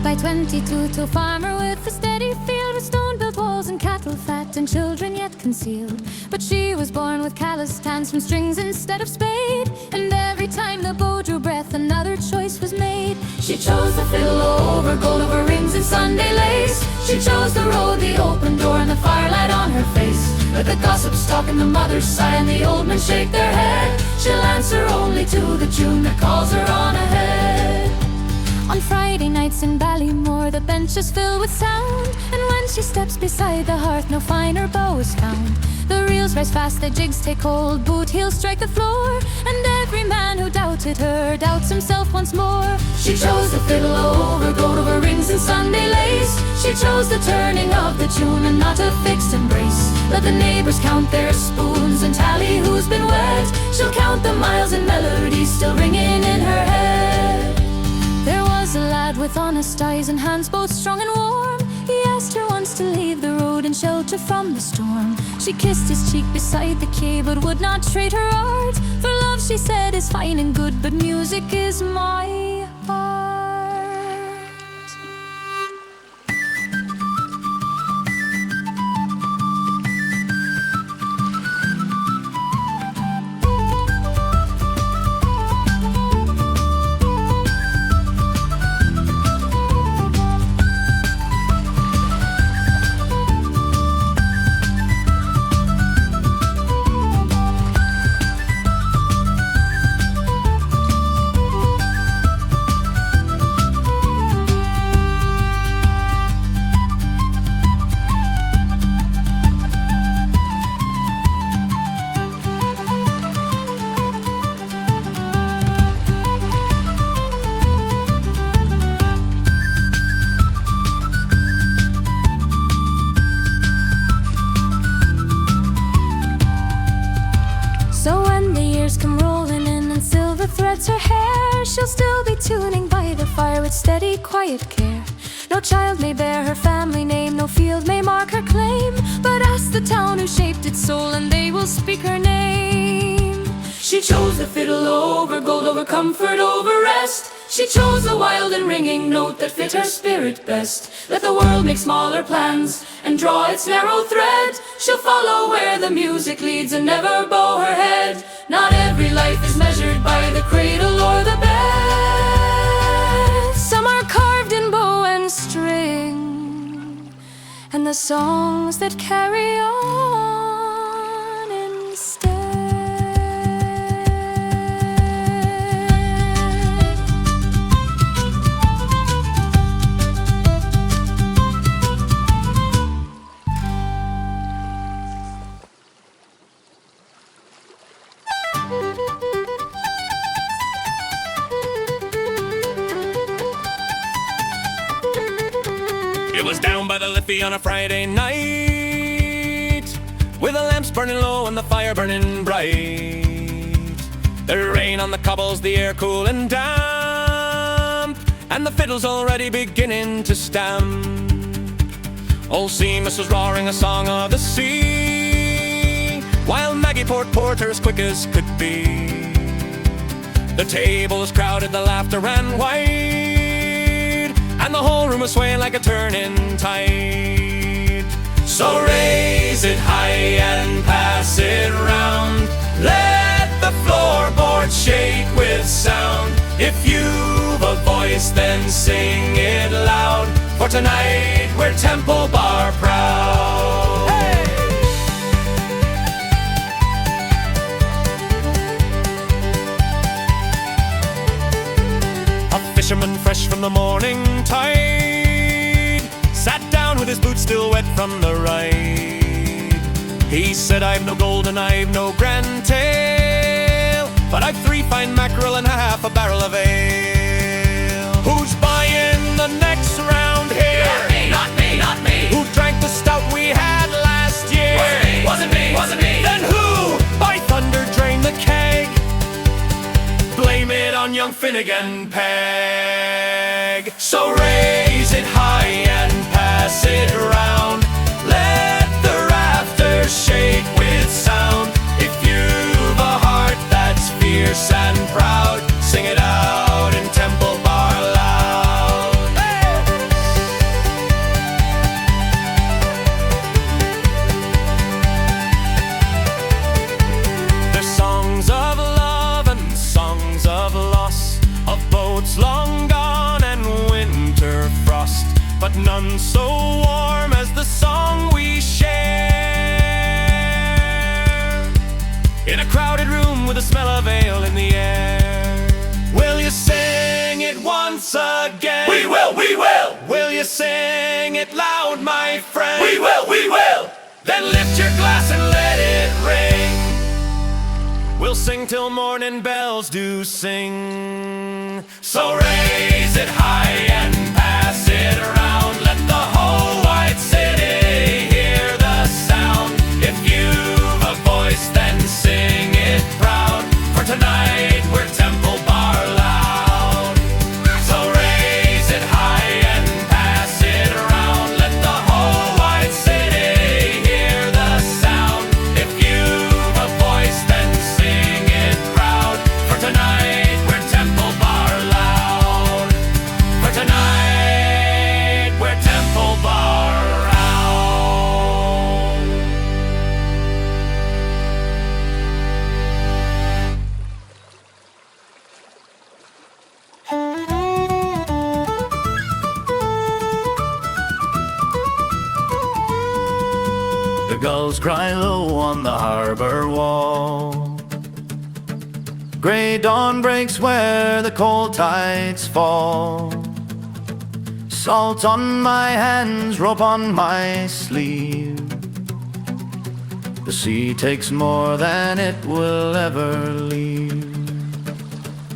Speaker 4: By 22 to a farmer with a steady field, with stone-built walls and cattle fat and children yet concealed. But she was born with calloused hands from strings instead of spade, and every time the bow drew breath another choice was made. She chose the fiddle over gold, over rings and Sunday lace. She chose the road, the open door and the firelight on her face. Let the gossips talk and the mothers sigh and the old men shake their head. She'll answer only to the tune that calls her on ahead. On Friday nights in Ballymore the benches fill with sound, and when she steps beside the hearth no finer bow is found. The reels rise fast, the jigs take hold, boot heels strike the floor, and every man who doubted her doubts himself once more. She chose the fiddle over gold, over rings and Sunday lace. She chose the turning of the tune and not a fixed embrace. Let the neighbors count their spoons and tally who's been wet. She'll count the miles and melodies still ringing in her head. There was a lad with honest eyes and hands both strong and warm. He asked her once to leave the road and shelter from the storm. She kissed his cheek beside the quay but would not trade her art. For love, she said, is fine and good, but music is my heart. threads her hair, she'll still be tuning by the fire with steady, quiet care. No child may bear her family name, no field may mark her claim, but ask the town who shaped its soul and they will speak her name. She chose the fiddle over gold, over comfort, over rest. She chose a wild and ringing note that fit her spirit best. Let the world make smaller plans and draw its narrow thread. She'll follow where the music leads and never bow her head. Not every life is measured by the cradle or the bed. Some are carved in bow and string, and the songs that carry on instead.
Speaker 2: It was down by the Liffey on a Friday night, with the lamps burning low and the fire burning bright. The rain on the cobbles, the air cool and damp, and the fiddle's already beginning to stamp. Old Seamus was roaring a song of the sea, while Maggie poured porter as quick as could be. The table was crowded, the laughter ran wide, and the whole room was swaying like a turning tide. So raise it high and pass it round, let the floorboards shake with sound. If you've a voice, then sing it loud, for tonight we're Temple Bar proud. Hey! A fisherman fresh from the morning tide sat down with his boots still wet from the ride. He said, I've no gold and I've no grand tale, but I've 3 fine mackerel and half a barrel of ale. Who's buying the next round here?
Speaker 1: Not me, not me, not me.
Speaker 2: Who drank the stout we had last year?
Speaker 1: Wasn't me, wasn't me.
Speaker 2: Then who, by thunder, drained the keg? Blame it on young Finnegan Peg. So raise it high and pass it round, let the rafters shake with sound. If you've a heart that's fierce and proud, sing it out in Temple Bar loud. Hey! There's songs of love and songs of loss, of boats long gone and winter frost, but none so warm as the song we share in a crowded room with the smell of ale in the air. Will you sing it once again?
Speaker 1: We will, we will.
Speaker 2: Will you sing it loud, my friend?
Speaker 1: We will, we will.
Speaker 2: Then lift your glass and let it ring. We'll sing till morning bells do sing. So raise it high and pass it around, let the whole wide city hear the sound. If you've a voice, then sing it proud, for tonight we're Temple Bar loud. So raise it high and pass it around, let the whole wide city hear the sound. If you've a voice, then sing it proud, for tonight we're Temple Bar loud. For tonight we're Temple Bar round.
Speaker 1: The gulls cry low on the harbor wall. Grey dawn breaks where the cold tides fall. Salt on my hands, rope on my sleeve. The sea takes more than it will ever leave.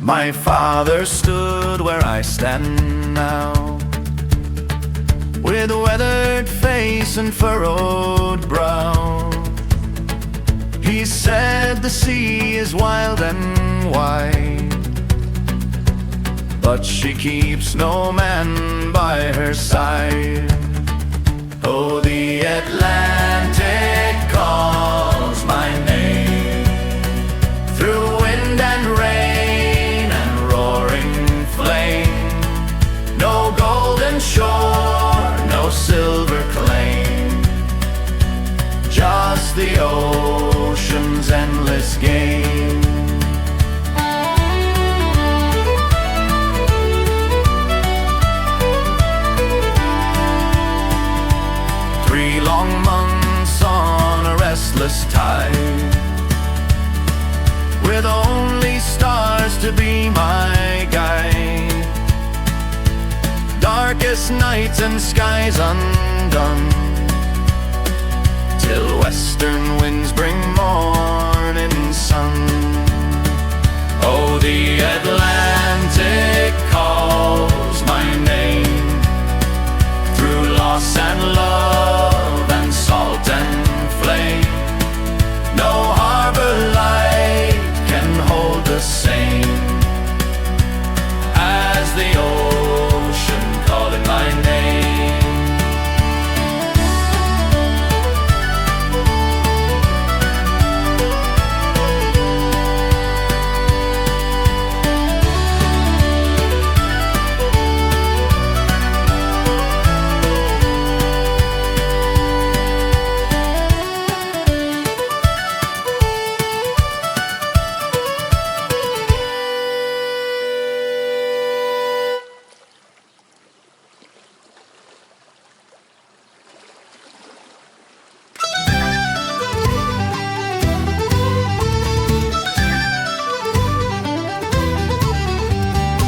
Speaker 1: My father stood where I stand now, with weathered face and furrowed brow. He said the sea is wild and wide, but she keeps no man by her side. Oh, the Atlantic calls my name, through wind and rain and roaring flame. No golden shore, no silver claim, just the ocean's endless game. 3 long months on a restless tide, with only stars to be my guide. Darkest nights and skies undone, till western winds bring morning sun. Oh, the Atlantic calls my name, through loss and love and salt and flame. No harbor light can hold the same as the ocean calling my name.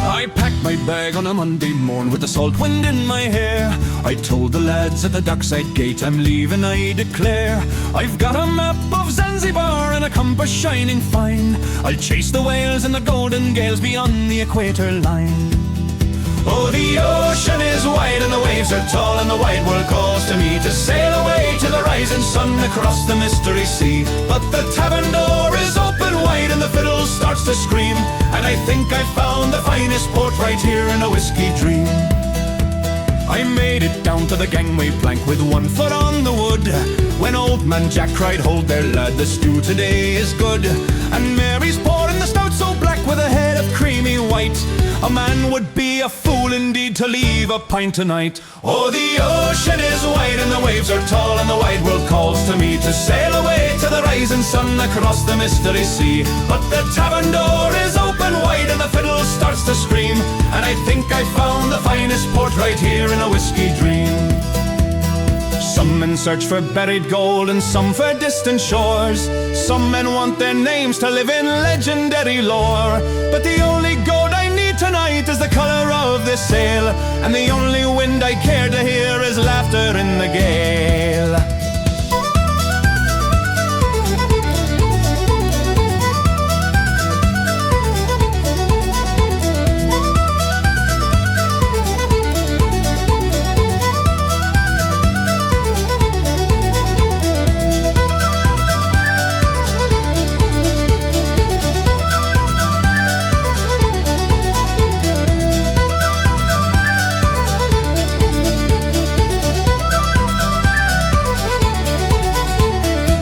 Speaker 1: I packed my bag on a Monday morn with the salt wind in my hair. I told the lads at the dockside gate, I'm leaving, I declare. I've got a map of Zanzibar and a compass shining fine. I'll chase the whales and the golden gales beyond the equator line. Oh, the ocean is wide and the waves are tall, and the wide world calls to me to sail away to the rising sun across the mystery sea. But the tavern door is open wide and the fiddle starts to scream, and I think I found the finest port right here in a whiskey dream. I made it down to the gangway plank with one foot on the wood, when old man Jack cried, hold there lad, the stew today is good. And Mary's pouring the stout so black with a head of creamy white, a man would be a fool indeed to leave a pint tonight. Oh, the ocean is wide and the waves are tall, and the wide world calls to me to sail away to the rising sun across the mystery sea. But the tavern door is open wide and the fiddle starts to scream, and I think I found the finest port right here in a whiskey dream. Some men search for buried gold and some for distant shores. Some men want their names to live in legendary lore. But the only gold I need tonight is the colour of this sail, and the only wind I care to hear is laughter in the gale.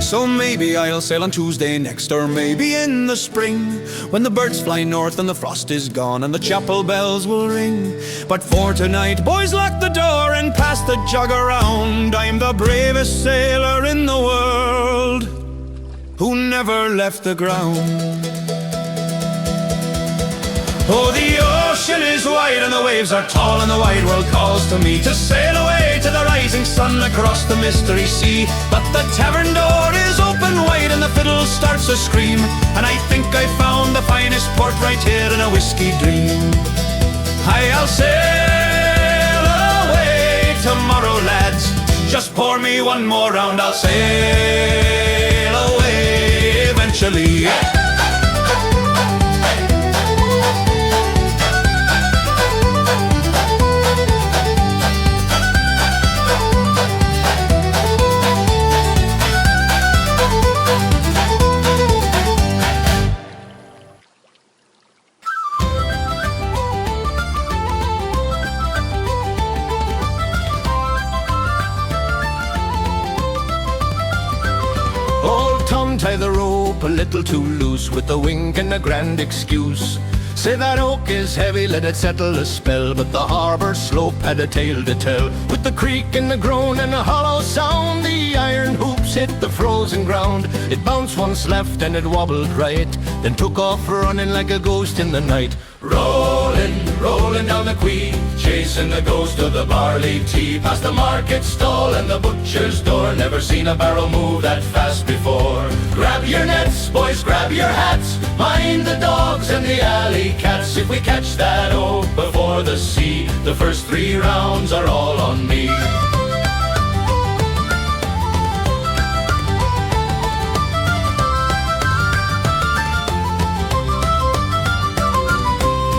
Speaker 1: So maybe I'll sail on Tuesday next, or maybe in the spring, when the birds fly north and the frost is gone and the chapel bells will ring. But for tonight, boys, lock the door and pass the jug around. I'm the bravest sailor in the world who never left the ground. Oh, the ocean is wide and the waves are tall, and the wide world calls to me to sail away to the rising sun across the mystery sea. But the tavern door is open wide and the fiddle starts to scream, and I think I found the finest port right here in a whiskey dream. I'll sail away tomorrow, lads. Just pour me one more round, I'll sail away eventually.
Speaker 3: tie the rope a little too loose, with a wink and a grand excuse. Say that oak is heavy, let it settle a spell, but the harbour slope had a tale to tell. With the creak and the groan and a hollow sound, the iron hoops hit the frozen ground. It bounced once left and it wobbled right, then took off running like a ghost in the night. Rolling, rolling down the Quay, chasing the ghost of the barley tea, past the market stall and the butcher's door. Never seen a barrel move that fast before. Grab your nets, boys, grab your hats, mind the dogs and the alley cats. If we catch that oak before the sea, the first 3 rounds are all on me.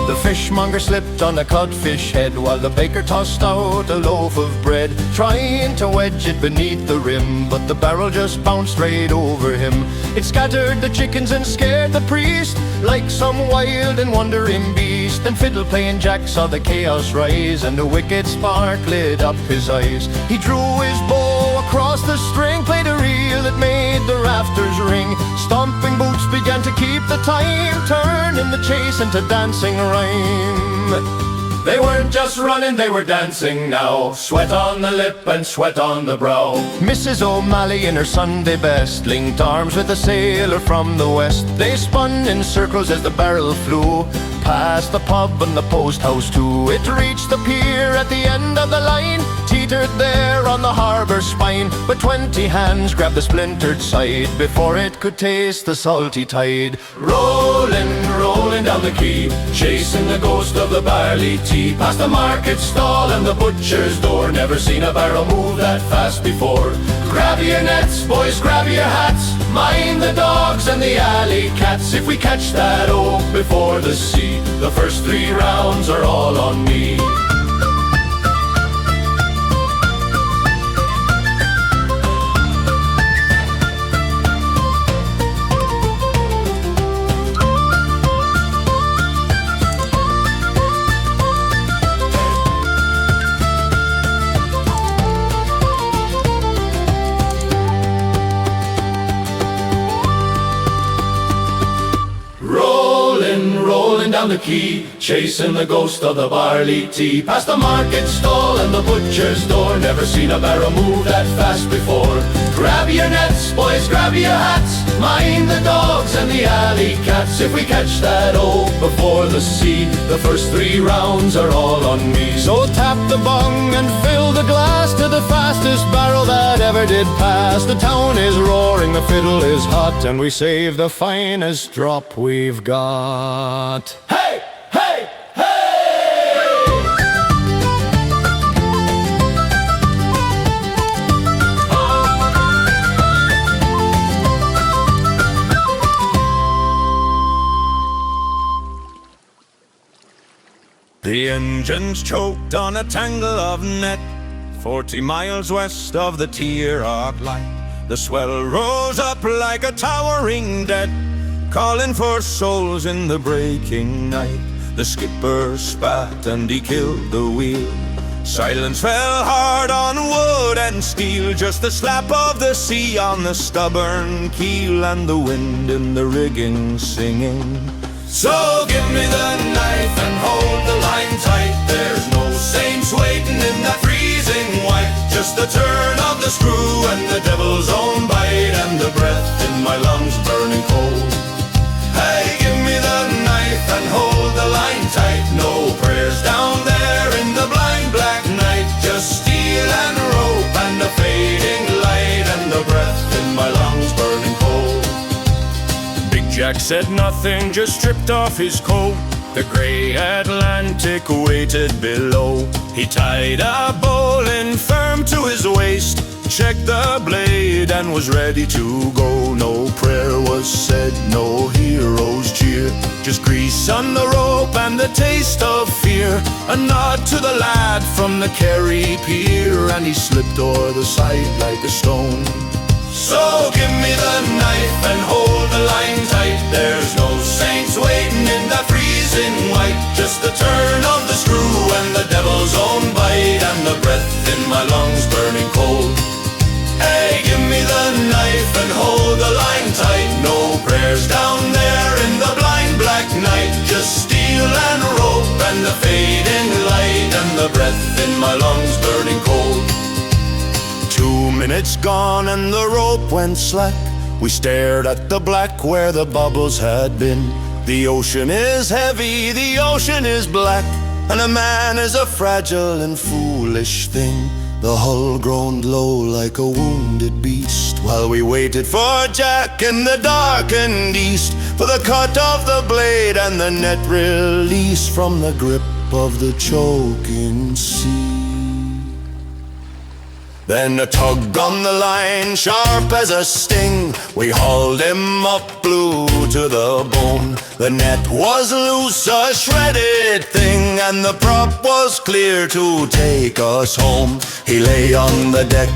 Speaker 3: The fishmonger slipped on a codfish head, while the baker tossed out a loaf of bread, trying to wedge it beneath the rim, but the barrel just bounced right over him. It scattered the chickens and scared the priest, like some wild and wandering beast. And fiddle-playing Jack saw the chaos rise, and a wicked spark lit up his eyes. He drew his bow across the string, played a reel that made the rafters ring. Stomping boots began to keep the time, turning the chase into dancing rhyme. They weren't just running, they were dancing now, sweat on the lip and sweat on the brow. Mrs. O'Malley in her Sunday best linked arms with a sailor from the west. They spun in circles as the barrel flew past the pub and the post house too. It reached the pier at the end of the line, teetered there on the harbour spine, but 20 hands grabbed the splintered side before it could taste the salty tide. Rolling, rolling down the Quay, chasing the ghost of the barley tea, past the market stall and the butcher's door. Never seen a barrel move that fast before. Grab your nets, boys, grab your hats, mind the dogs and the alley cats. If we catch that oak before the sea, the first 3 rounds are all on me. Down the Quay, chasing the ghost of the barley tea, past the market stall and the butcher's door. Never seen a barrel move that fast before. Grab your nets, boys, grab your hats, mind the dogs and the alley cats. If we catch that oak before the sea, the first 3 rounds are all on me. So tap the bung and fill the glass to the fastest barrel that ever did pass. The town is roaring, the fiddle is hot, and we save the finest drop we've got. Hey! Hey!
Speaker 1: The engine's choked on a tangle of net, 40 miles west of the Tirach Light. The swell rose up like a towering debt, calling for souls in the breaking night. The skipper spat and he killed the wheel. Silence fell hard on wood and steel, just the slap of the sea on the stubborn keel, and the wind in the rigging singing. So give me the knife and hold the line tight. There's no saints waiting in that freezing white, just the turn of the screw and the devil's own bite, and the breath in my lungs burning cold. Hey, give me the knife and hold the line tight. No prayers down there in the blind black night, just steel and rope and a fading light, and the breath in my lungs burning cold. Big Jack said nothing, just stripped off his coat. The grey Atlantic waited below. He tied a bowline firm to his waist, checked the blade and was ready to go. No prayer was said, no hero's cheer, just grease on the rope and the taste of fear. A nod to the lad from the Kerry pier, and he slipped o'er the side like a stone. So give me the knife and hold the line tight. There's no saints waiting in that freezing white, just the turn of the screw and the devil's own bite, and the breath in my lungs burning cold. Hey, give me the knife and hold the line tight.
Speaker 2: the breath in my lungs burning cold.
Speaker 3: 2 minutes gone and the rope went slack. We stared at the black where the bubbles had been. The ocean is heavy, the ocean is black, and a man is a fragile and foolish thing. The hull groaned low like a wounded beast, while we waited for Jack in the darkened east, for the cut of the blade and the net release from the grip of the choking sea. Then a tug on the line, sharp as a sting. We hauled him up, blue to the bone. The net was loose, a shredded thing, and the prop was clear to take us home. He lay on the deck,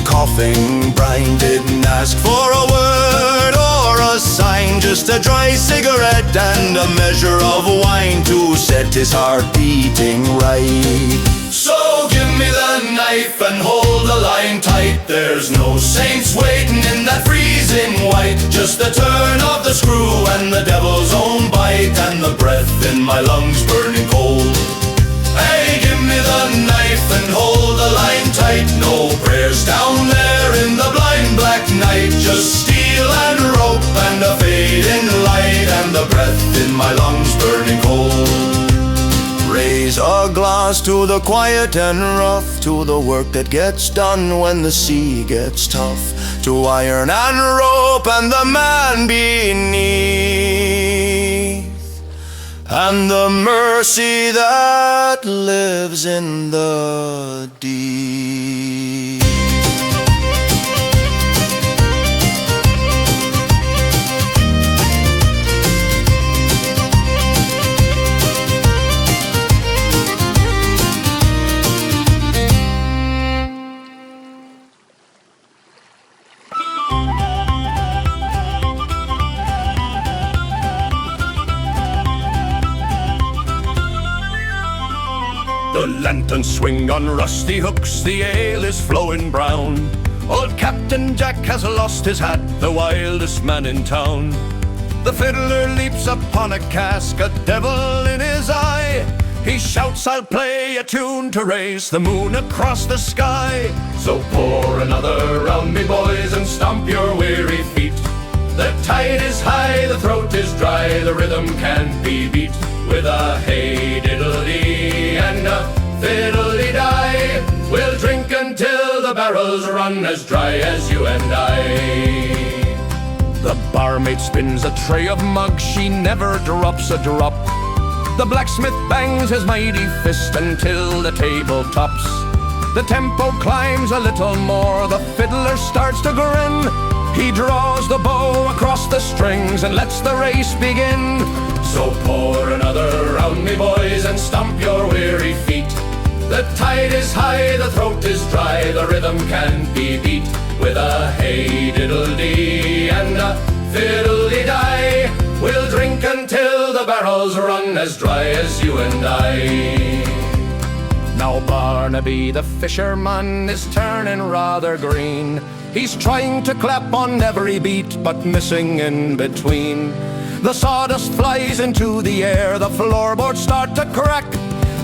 Speaker 3: coughing brine, didn't ask for a word or a sign, just a dry cigarette and a measure of wine to set his heart beating right.
Speaker 2: So give me the knife and hold the line tight. There's no saints waiting in that freezing white, just the turn of the screw and the devil's own bite, and the breath in my lungs burning cold. Hey, give me the knife and hold the line tight. No prayers down there in the blind black night, just steel and rope and a fading light, and the breath in my lungs burning cold.
Speaker 3: Raise a glass to the quiet and rough, to the work that gets done when the sea gets tough, to iron and rope and the man beneath, and the mercy that lives in the deep.
Speaker 1: The lanterns swing on rusty hooks, the ale is flowing brown. Old Captain Jack has lost his hat, the wildest man in town. The fiddler leaps upon a cask, a devil in his eye. He shouts, I'll play a tune to raise the moon across the sky. So pour another round me, boys, and stomp your weary feet. The tide is high, the throat is dry, the rhythm can't be beat. With a hey-diddle-dee and a fiddle-dee-die, we'll drink until the barrels run as dry as you and I. The barmaid spins a tray of mugs, she never drops a drop. The blacksmith bangs his mighty fist until the table tops. The tempo climbs a little more, the fiddler starts to grin. He draws the bow across the strings and lets the race begin. So pour another round me, boys, and stomp your weary feet. The tide is high, the throat is dry, the rhythm can't be beat. With a hey-diddle-dee and a fiddle-dee-die, we'll drink until the barrels run as dry as you and I. Now Barnaby the fisherman is turning rather green. He's trying to clap on every beat, but missing in between. The sawdust flies into the air, the floorboards start to crack.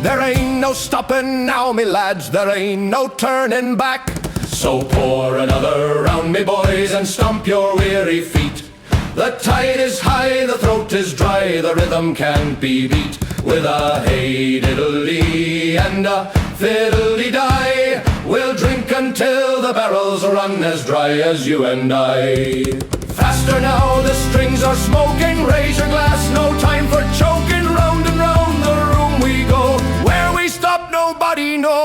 Speaker 1: There ain't no stopping now, me lads, there ain't no turning back. So pour another round me, boys, and stomp your weary feet. The tide is high, the throat is dry, the rhythm can't be beat. With a hey-diddle-dee and a fiddle-dee-die, we'll drink until the barrels run as dry as you and I. Faster now, the strings are smoking, raise your glass, no time for choking. Round and round the room we go, where we stop nobody knows.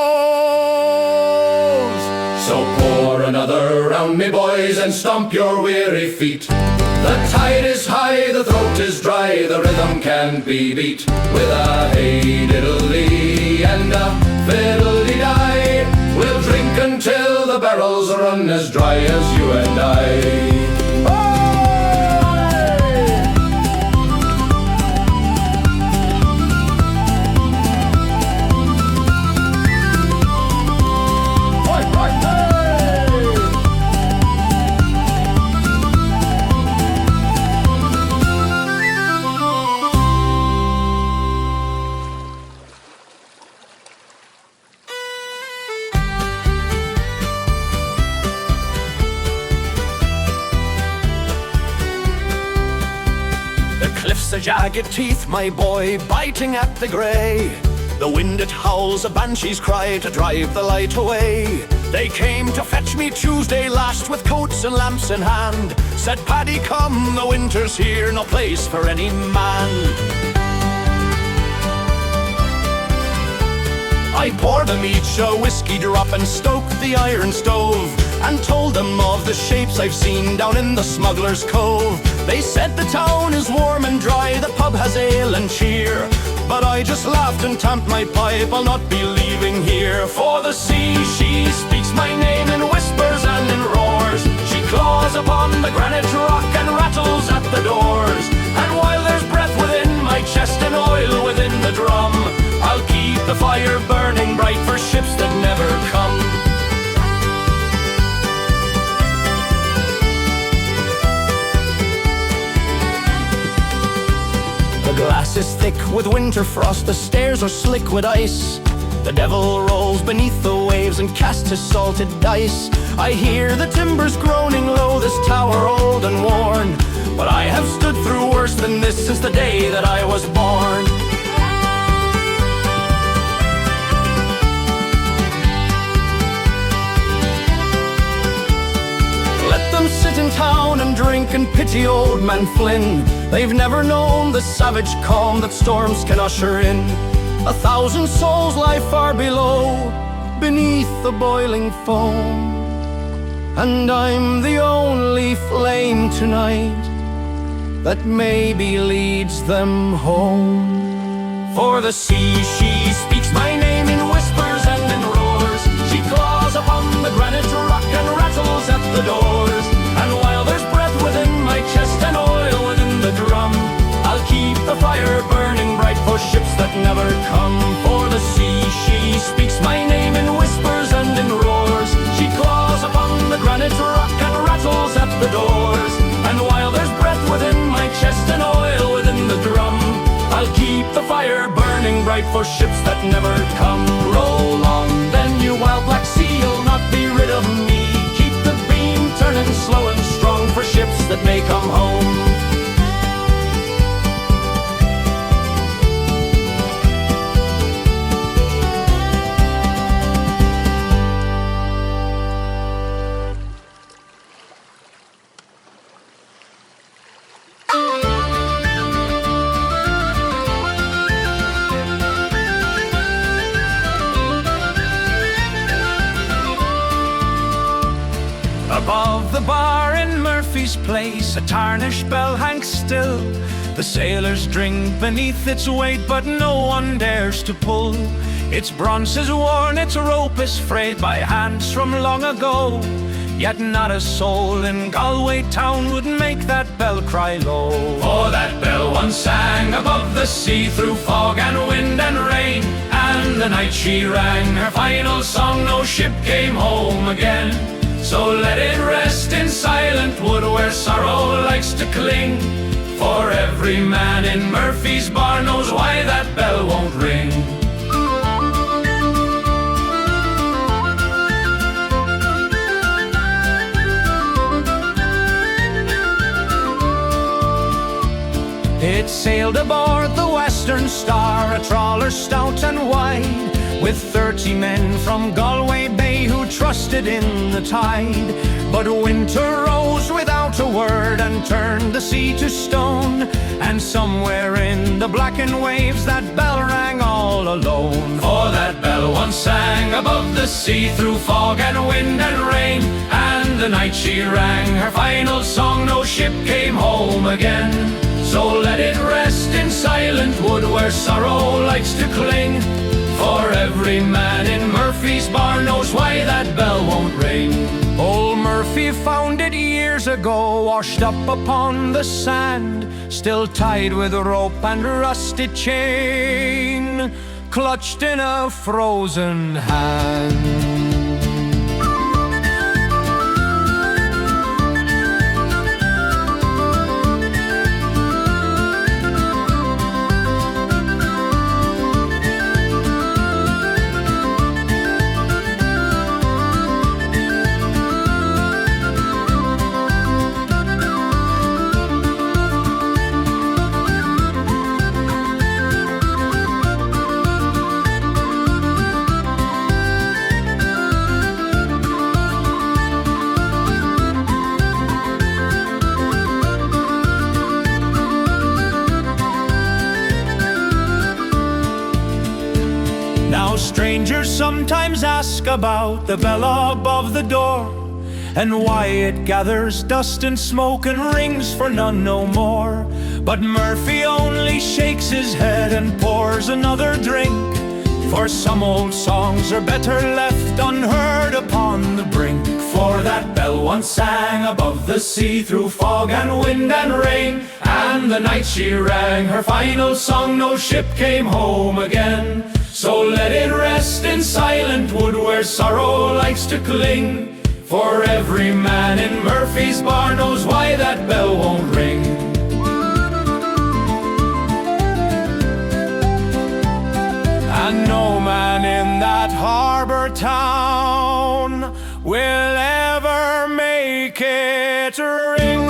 Speaker 1: So pour another round me, boys, and stomp your weary feet. The tide is high, the throat is dry, the rhythm can't be beat. With a hey-diddle-dee and a fiddle-dee-die, we'll drink until the barrels run as dry as you and I.
Speaker 3: the jagged teeth, my boy, biting at the grey. The wind it howls, a banshee's cry to drive the light away. They came to fetch me Tuesday last with coats and lamps in hand. Said, Paddy, come, the winter's here, no place for any man. I poured them each a whiskey drop and stoked the iron stove, and told them of the shapes I've seen down in the Smuggler's Cove. They said the town is warm and dry, the pub has ale and cheer, but I just laughed and tamped my pipe, I'll not be leaving here. For the sea, she speaks my name in whispers and in roars. She claws upon the granite rock and rattles at the doors. And while there's breath within my chest and oil within the drum, I'll keep the fire burning bright for ships that never come. The glass is thick with winter frost, the stairs are slick with ice. The devil rolls beneath the waves and casts his salted dice. I hear the timbers groaning low, this tower old and worn, but I have stood through worse than this since the day that I was born. Sit in town and drink and pity old man Flynn. They've never known the savage calm that storms can usher in. 1,000 souls lie far below, beneath the boiling foam, and I'm the only flame tonight that maybe leads them home. For the sea, she speaks my name in whispers and in roars. She claws upon the granite rock and rattles at the doors. And while there's breath within my chest and oil within the drum, I'll keep the fire burning bright for ships that never come. For the sea, she speaks my name in whispers and in roars. She claws upon the granite rock and rattles at the doors. And while there's breath within my chest and oil within the drum, I'll keep the fire burning bright for ships that never come. Roll on then, you wild black sea, you'll not be rid of me. Keep the beam turning slow and strong for ships that may come home.
Speaker 1: Above the bar in Murphy's Place, a tarnished bell hangs still. The sailors drink beneath its weight, but no one dares to pull. Its bronze is worn, its rope is frayed by hands from long ago. Yet not a soul in Galway town would make that bell cry low. For that bell once sang above the sea through fog and wind and rain, and the night she rang her final song, no ship came home again. So let it rest in silent wood where sorrow likes to cling, for every man in Murphy's bar knows why that bell won't ring. It sailed aboard the Western Star, a trawler stout and wide, with 30 men from Galway Bay who trusted in the tide. But winter rose without a word and turned the sea to stone, and somewhere in the blackened waves that bell rang all alone. For that bell once sang above the sea through fog and wind and rain, and the night she rang her final song, no ship came home again. So let it rest in silent wood where sorrow likes to cling, for every man in Murphy's bar knows why that bell won't ring. Old Murphy found it years ago, washed up upon the sand, still tied with rope and rusty chain, clutched in a frozen hand.
Speaker 6: Strangers sometimes ask about the bell above the door, and why it gathers dust and smoke and rings for none no more. But Murphy only shakes his head and pours another drink, for some old songs are better left unheard upon the brink. For that bell once sang above the sea through fog and wind and rain, and the night she rang her final song no ship came home again. So let it rest in silent wood where sorrow likes to cling, for every man in Murphy's bar knows why that bell won't ring. And no man in that harbor town will ever make it ring.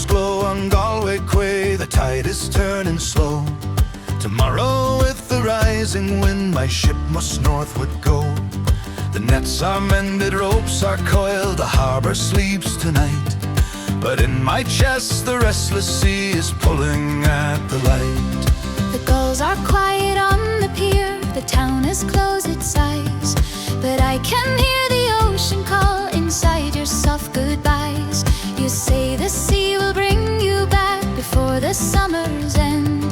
Speaker 3: Glow on Galway Quay, the tide is turning slow. Tomorrow with the rising wind my ship must northward go. The nets are mended, ropes are coiled, the harbor sleeps tonight. But in my chest the restless sea is pulling at the light.
Speaker 4: The gulls are quiet on the pier, the town has closed its eyes, but I can hear the ocean call inside your soft goodbyes. You say the sea will bring you back before the summer's end,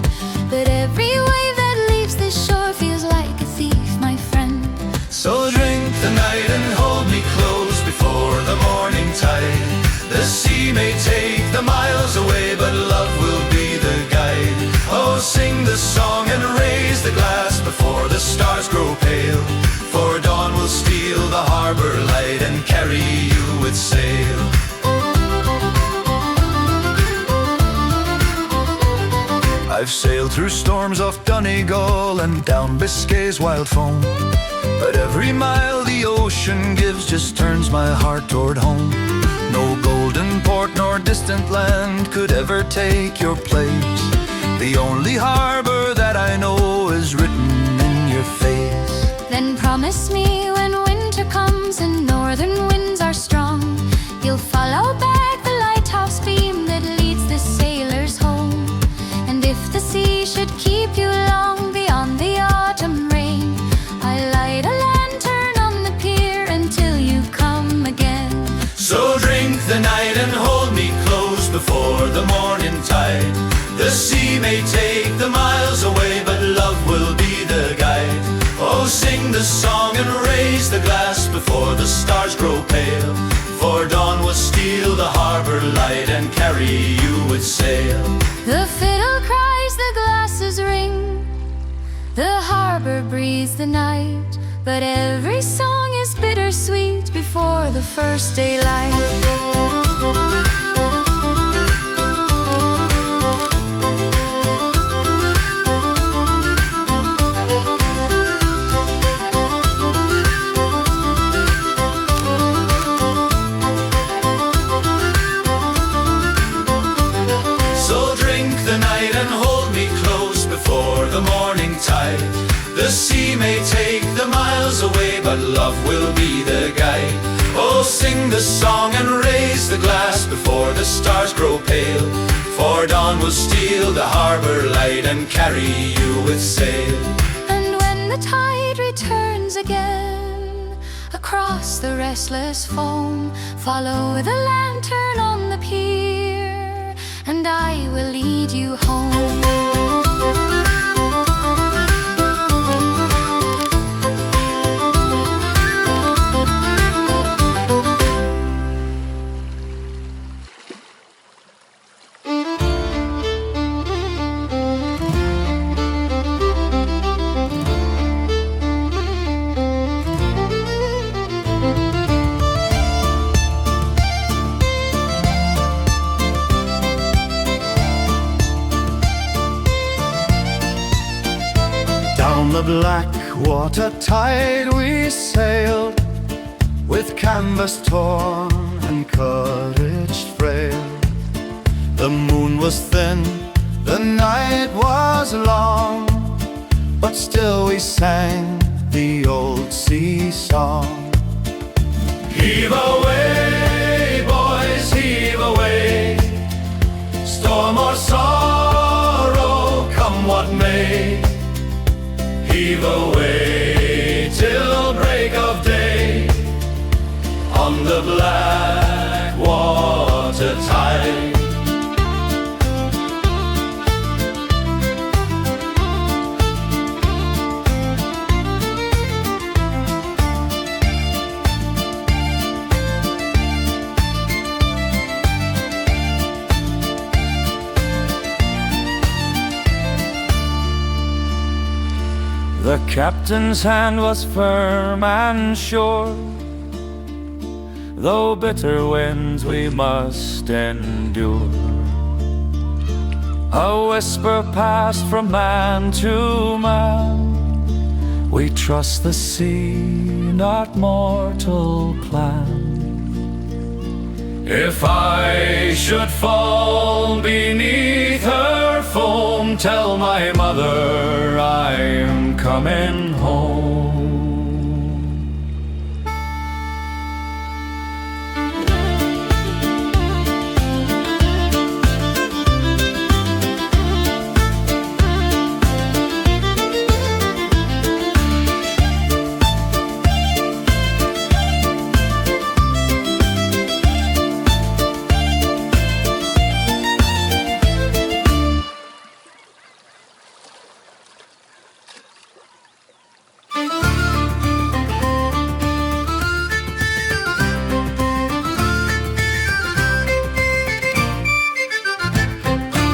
Speaker 4: but every wave that leaves this shore feels like a thief, my friend.
Speaker 3: So drink the night and hold me close before the morning tide. The sea may take the miles away, but love will be the guide. Oh, sing the song and raise the glass before the stars grow pale, for dawn will steal the harbor light and carry you with sail. I've sailed through storms off Donegal and down Biscay's wild foam, but every mile the ocean gives just turns my heart toward home. No golden port nor distant land could ever take your place. The only harbor that I know is written in your face.
Speaker 4: Then promise me when winter comes and northern winds are strong, you'll follow back the lighthouse beam that leads the sailors home. And if the sea should keep you long beyond the autumn rain, I light a lantern on the pier until you come again.
Speaker 3: So drink the night and hold me close before the morning tide. The sea may take the miles away, but love will be the guide. Oh, sing the song and raise the glass before the stars grow pale, for dawn will steal the harbor light and carry you with sail.
Speaker 4: The fiddle cries, the glasses ring, the harbor breathes the night, but every song is bittersweet before the first daylight.
Speaker 3: The morning tide. The sea may take the miles away, but love will be the guide. Oh, sing the song and raise the glass before the stars grow pale, for dawn will steal the harbor light and carry you with sail.
Speaker 4: And when the tide returns again across the restless foam, follow the lantern on the pier, and I will lead you home.
Speaker 3: black water tide we sailed, with canvas torn and cottage frail. The moon was thin, the night was long, but still we sang the old sea song.
Speaker 6: Heave away, boys, heave away. Storm or sorrow, come what may. Heave away till break of day on the black water tide. The captain's hand was firm and sure, though bitter winds we must endure. A whisper passed from man to man, we trust the sea, not mortal plan. If I should fall beneath her foam, tell my mother I'm coming home.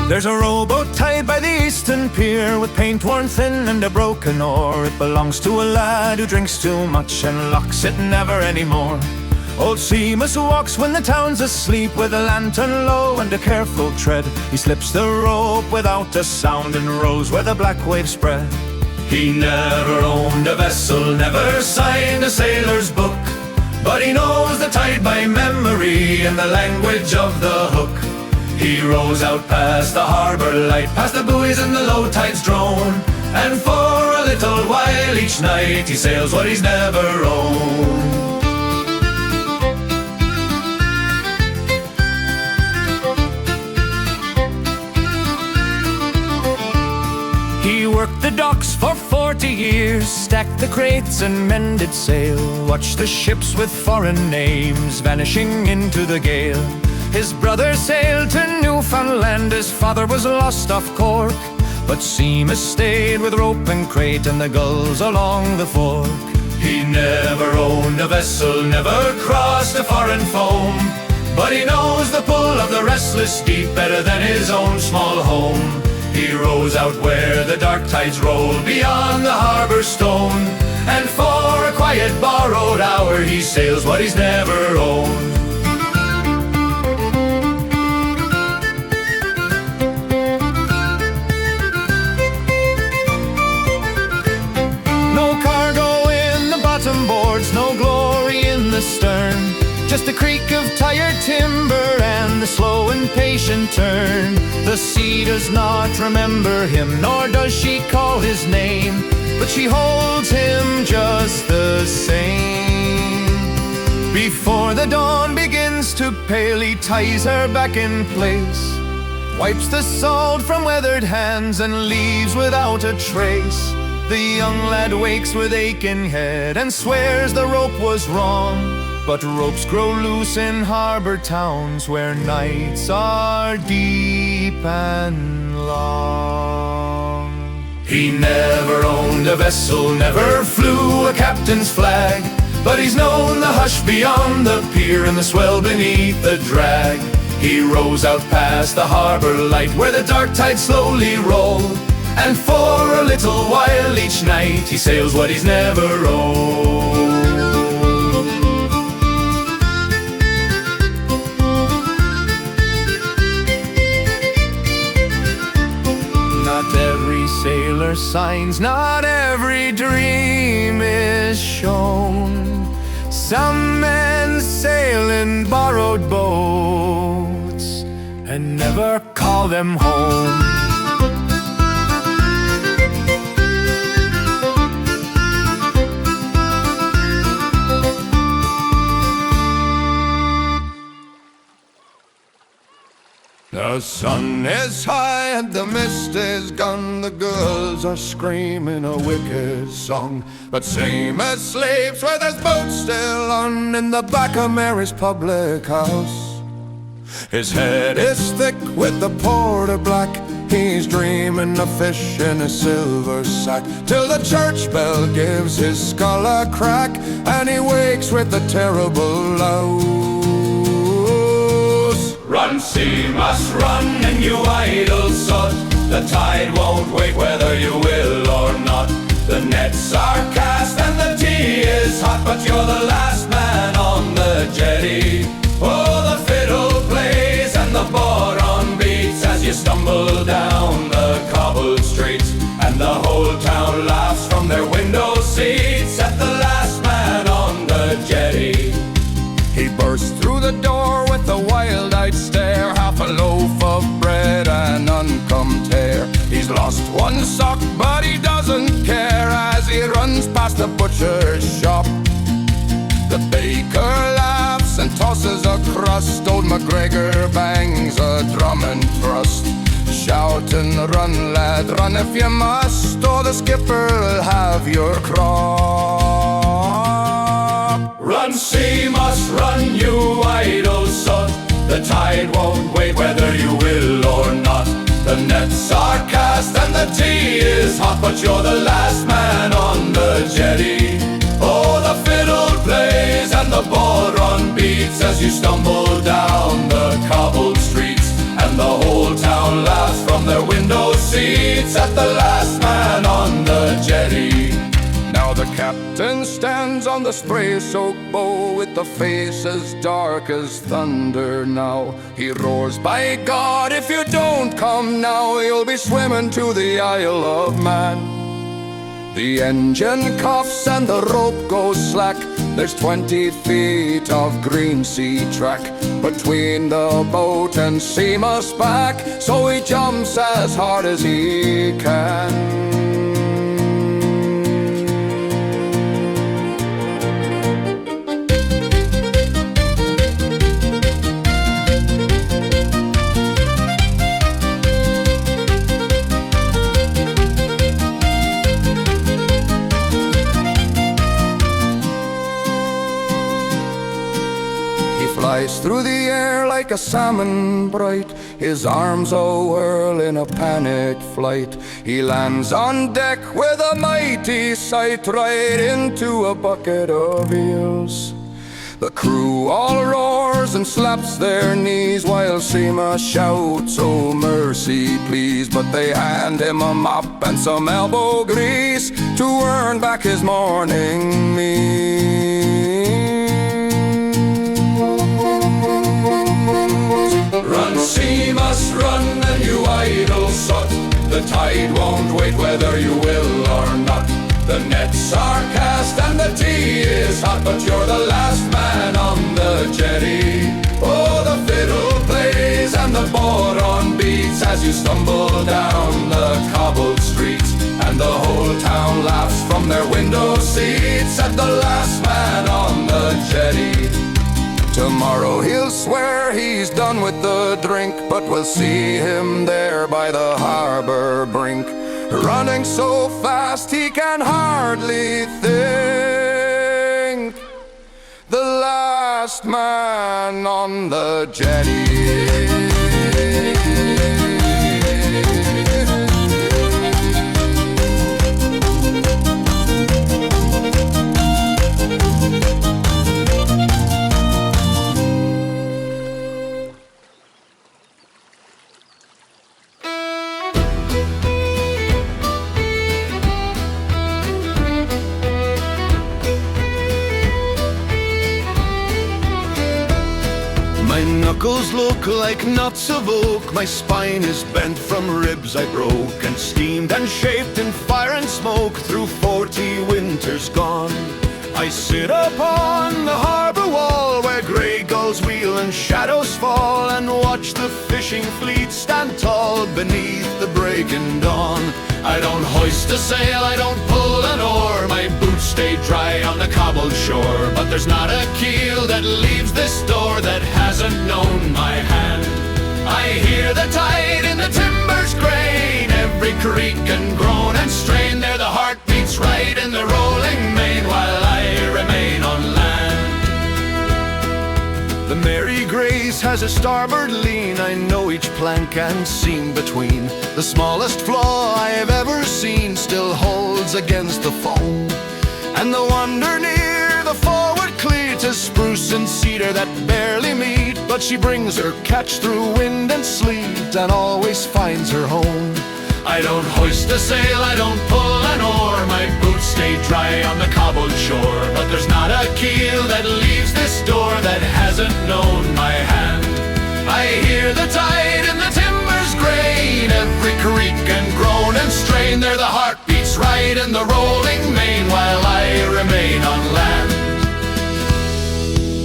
Speaker 3: There's a rowboat tied by the eastern pier, with paint worn thin and a broken oar. It belongs to a lad who drinks too much and locks it never anymore. Old Seamus walks when the town's asleep, with a lantern low and a careful tread. He slips the rope without a sound and rows where the black waves spread.
Speaker 6: He never owned a vessel, never signed a sailor's book, but he knows the tide by memory and the language of the hook. He rows out past the Harbor Light, past the buoys and the low tides drone, and for a little while each night he sails what he's never owned.
Speaker 3: He worked the docks for 40 years, stacked the crates and mended sail, watched the ships with foreign names vanishing into the gale. His brother sailed to Newfoundland, his father was lost off Cork, but Seamus stayed with rope and crate and the gulls along the fork.
Speaker 6: He never owned a vessel, never crossed a foreign foam, but he knows the pull of the restless deep better than his own small home. He rows out where the dark tides roll beyond the harbour stone, and for a quiet borrowed hour he sails what he's never owned.
Speaker 3: No glory in the stern, just the creak of tired timber and the slow and patient turn. The sea does not remember him, nor does she call his name, but she holds him just the same. Before the dawn begins to pale, he ties her back in place, wipes the salt from weathered hands and leaves without a trace. The young lad wakes with aching head and swears the rope was wrong, but ropes grow loose in harbour towns where nights are deep and long.
Speaker 6: He never owned a vessel, never flew a captain's flag, but he's known the hush beyond the pier and the swell beneath the drag. He rows out past the Harbor Light where the dark tides slowly roll, and for a little while each night he sails what he's never owned.
Speaker 3: Not every sailor signs, not every dream is shown. Some men sail in borrowed boats and never call them home. The sun is high and the mist is gone. The girls are screaming a wicked song, but Seamus sleeps with his boots still on in the back of Mary's public house. His head is thick with the porter black. He's dreaming of fish in a silver sack, till the church bell gives his skull a crack, and he wakes with a terrible loud.
Speaker 1: Run, Seamus, run, and you idle sod. The tide won't wait whether you will or not. The nets are cast and the tea is hot, but you're the last man on the jetty. Oh, the fiddle plays and the bodhrán beats as you stumble down the cobbled streets, and the whole town laughs from their window seats at the last man on the jetty.
Speaker 3: He burst through the door with a wild-eyed stare, half a loaf of bread and uncombed hair. He's lost one sock, but he doesn't care as he runs past the butcher's shop. The baker laughs and tosses a crust. Old McGregor bangs a drum and thrust, shouting, "Run, lad, run if you must, or the skipper'll have your crop."
Speaker 1: Run, Seamus, run, you idle sod. The tide won't wait whether you will or not. The nets are cast and the tea is hot, but you're the last man on the jetty. Oh, the fiddle plays and the bodhrán beats as you stumble down the cobbled streets, and the whole town laughs from their window seats at the last man on the jetty.
Speaker 3: Now the captain stands on the spray-soaked bow with the face as dark as thunder now. He roars, "By God, if you don't come now, you'll be swimming to the Isle of Man." The engine coughs and the rope goes slack. There's 20 feet of green sea track between the boat and Seamus back, so he jumps as hard as he can. Flies through the air like a salmon bright, his arms a-whirl in a panic flight. He lands on deck with a mighty sight, right into a bucket of eels. The crew all roars and slaps their knees, while Seamus shouts, "Oh mercy please," but they hand him a mop and some elbow grease to earn back his morning meal.
Speaker 1: Run, Seamus, run, and you idle sot. The tide won't wait whether you will or not. The nets are cast and the tea is hot, but you're the last man on the jetty. Oh, the fiddle plays and the bodhrán beats as you stumble down the cobbled streets, and the whole town laughs from their window seats at the last man on the jetty. Tomorrow he'll swear he's done with the drink, but we'll see him there by the harbor brink, running so fast he can hardly think. The last man on the jetty.
Speaker 3: My knuckles look like nuts of oak, my spine is bent from ribs I broke, and steamed and shaped in fire and smoke through 40 winters gone. I sit upon the harbour wall, where grey gulls wheel and shadows fall, and watch the fishing fleet stand tall beneath the breaking dawn. I don't hoist a sail, I don't pull an oar, my boots stay dry on the cobbled shore. But there's not a keel that leaves this door that hasn't known my hand. I hear the tide in the timbers grain, every creak and groan and strain. There the heart beats right in the rolling main, while I remain on land. The Mary Grace has a starboard lean, I know each plank and seam between. The smallest flaw I've ever seen still holds against the foam, and the wonder near the forward clear, 'tis spruce and cedar that barely meet, but she brings her catch through wind and sleet and always finds her home. I don't hoist a sail, I don't pull an oar, my boots stay dry on the cobbled shore. But there's not a keel that leaves this door that hasn't known my hand. I hear the tide in the timbers grain, every creak and groan and strain. There the heart beats right in the rolling main, while I remain on land.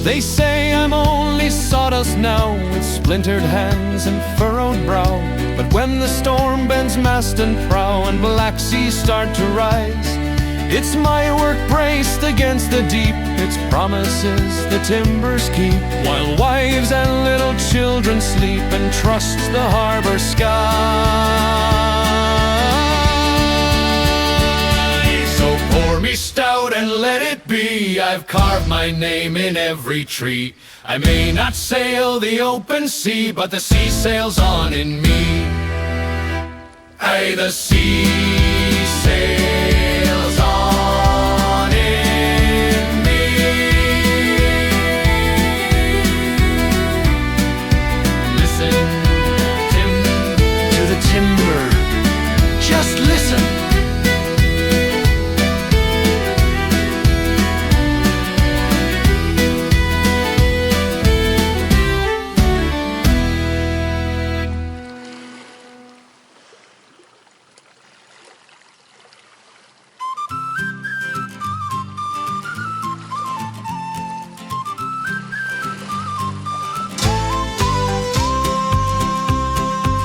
Speaker 5: They say I'm only sawdust now, with splintered hands and furrowed brow. But when the storm bends mast and prow and black seas start to rise, it's my work braced against the deep, its promises the timbers keep, while wives and little children sleep and trust the harbor sky. So pour me stout and let it be, I've carved my name in every tree. I may not sail the open sea, but the sea sails on in me. Aye, the sea sails on in me. Listen, Tim, to the timber. Just listen.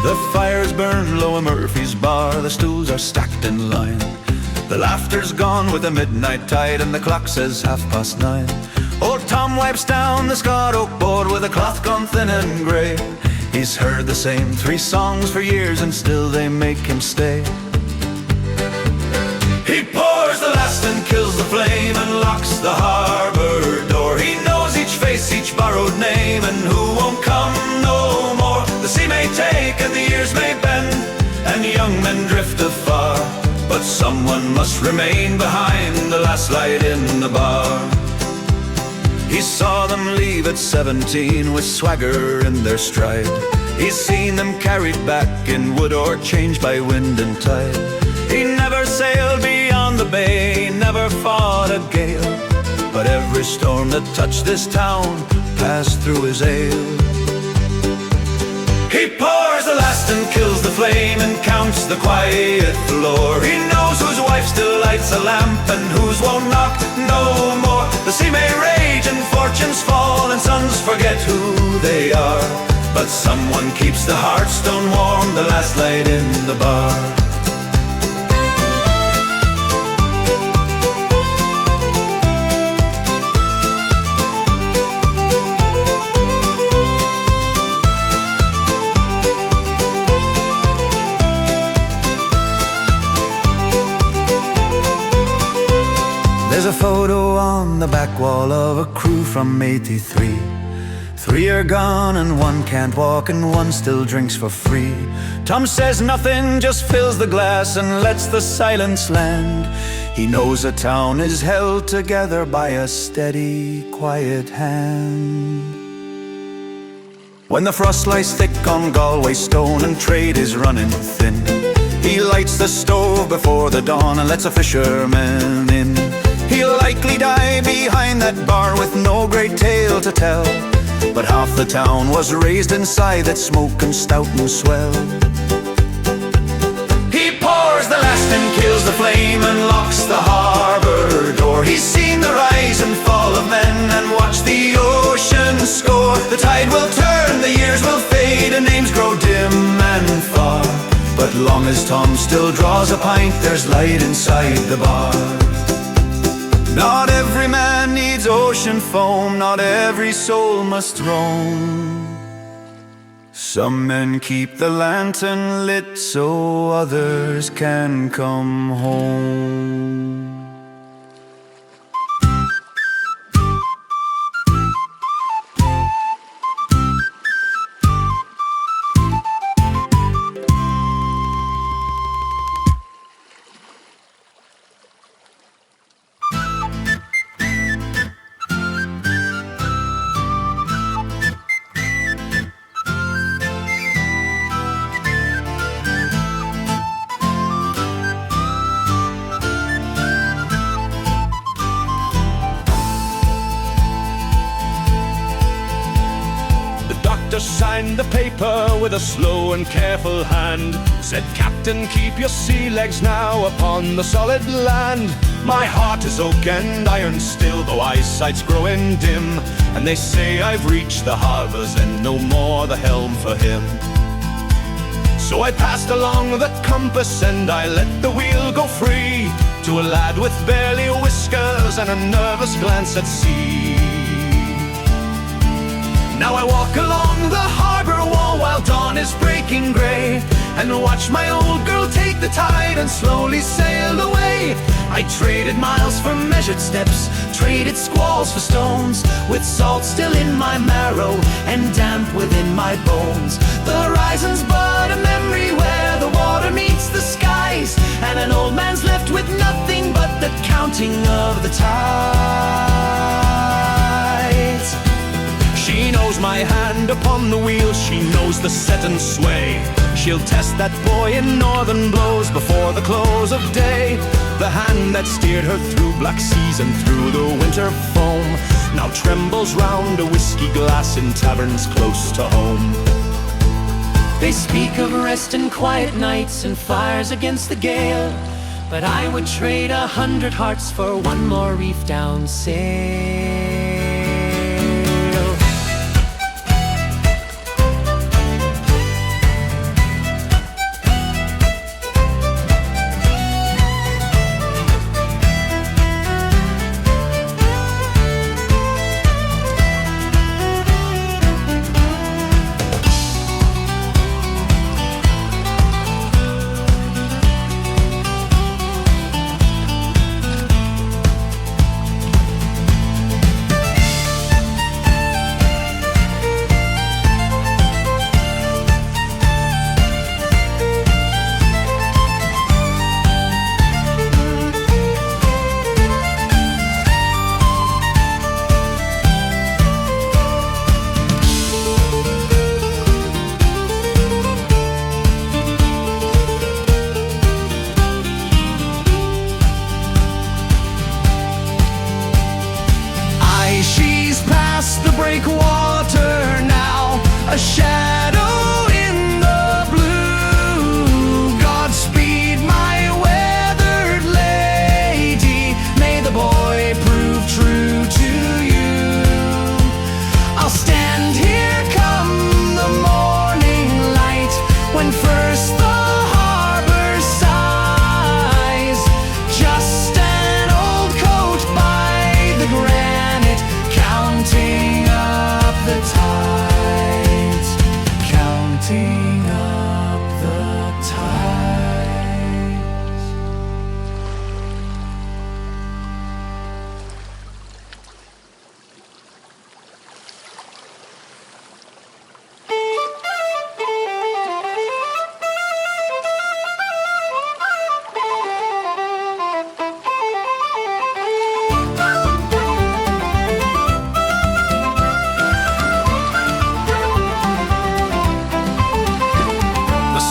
Speaker 1: The fires burn low in Murphy's bar, the stools are stacked in line. The laughter's gone with the midnight tide, and the clock says 9:30. Old Tom wipes down the Scott oak board with a cloth gone thin and grey. He's heard the same 3 songs for years, and still they make him stay. He pours the last and kills the flame and locks the harbour door. He knows each face, each borrowed name, and who won't come no more. The sea may take and the years may bend, and young men drift afar, but someone must remain behind, the last light in the bar. He saw them leave at 17 with swagger in their stride. He's seen them carried back in wood or changed by wind and tide. He never sailed beyond the bay, never fought a gale, but every storm that touched this town passed through his ale. He pours the last and kills the flame and counts the quiet lore. He knows whose wife still lights a lamp and whose won't knock no more. The sea may rage and fortunes fall and sons forget who they are, but someone keeps the hearthstone warm, the last light in the bar. There's a photo on the back wall of a crew from '83. 3 are gone and 1 can't walk and 1 still drinks for free. Tom says nothing, just fills the glass and lets the silence land. He knows a town is held together by a steady, quiet hand. When the frost lies thick on Galway stone and trade is running thin, he lights the stove before the dawn and lets a fisherman in. He'll likely die behind that bar with no great tale to tell, but half the town was raised inside that smoking stout and swell. He pours the last and kills the flame and locks the harbour door. He's seen the rise and fall of men and watched the ocean score. The tide will turn, the years will fade, and names grow dim and far. But long as Tom still draws a pint, there's light inside the bar. Not every man needs ocean foam, not every soul must roam. Some men keep the lantern lit so others can come home. Signed the paper with a slow and careful hand. Said, "Captain, keep your sea legs now upon the solid land." My heart is oak and iron still, though eyesight's growing dim, and they say I've reached the harbour's end, no more the helm for him. So I passed along the compass and I let the wheel go free to a lad with barely whiskers and a nervous glance at sea. Now I walk along the harbour wall while dawn is breaking grey, and watch my old girl take the tide and slowly sail away. I traded miles for measured steps, traded squalls for stones, with salt still in my marrow and damp within my bones. The horizon's but a memory where the water meets the skies, and an old man's left with nothing but the counting of the tides. She knows my hand upon the wheel, she knows the set and sway. She'll test that boy in northern blows before the close of day. The hand that steered her through black seas and through the winter foam now trembles round a whiskey glass in taverns close to home. They speak of rest and quiet nights and fires against the gale, but I would trade 100 hearts for one more reef down sail. Breakwater now, a shadow in the blue. Godspeed, my weathered lady, may the boy prove true to you. I'll stand here come the morning light, when first the harbor sighs. Just an old coat by the granite, counting the tides, counting up the tides.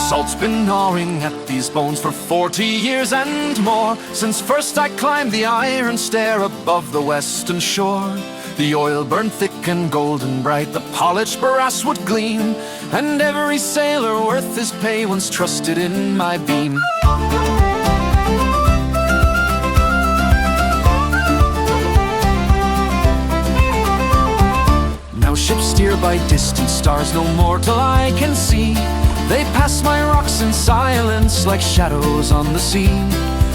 Speaker 1: Salt's been gnawing at these bones for 40 years and more, since first I climbed the iron stair above the western shore.
Speaker 3: The oil burned thick and golden bright, the polished brass would gleam, and every sailor worth his pay once trusted in my beam. Now ships steer by distant stars, no mortal eye can see. They pass my rocks in silence like shadows on the sea.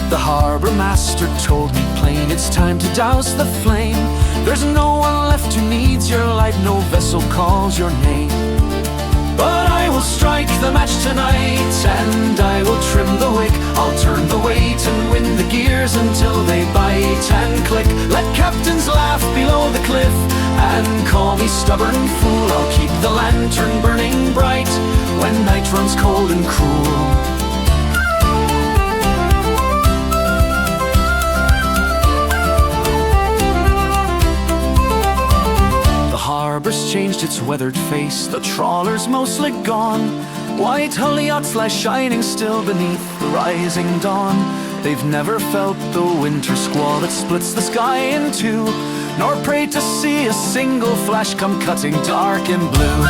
Speaker 3: The harbor master told me plain, it's time to douse the flame. There's no one left who needs your light, no vessel calls your name. But I will strike the match tonight, and I will trim the wick. I'll turn the weight and win the gears until they bite and click. Let captains laugh below the cliff and call me stubborn fool. I'll keep the lantern burning bright when night runs cold and cruel. The harbor's changed its weathered face, the trawler's mostly gone. White hull yachts lie shining still beneath the rising dawn. They've never felt the winter squall that splits the sky in two, nor prayed to see a single flash come cutting dark and blue.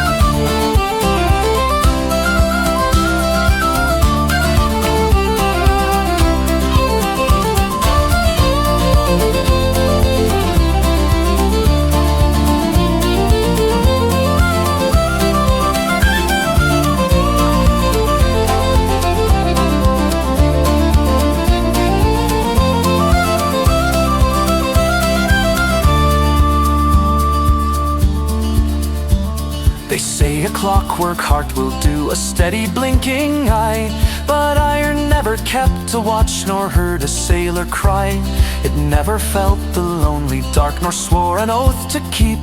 Speaker 3: They say a clockwork heart will do, a steady blinking eye, but iron never kept a watch nor heard a sailor cry. It never felt the lonely dark nor swore an oath to keep,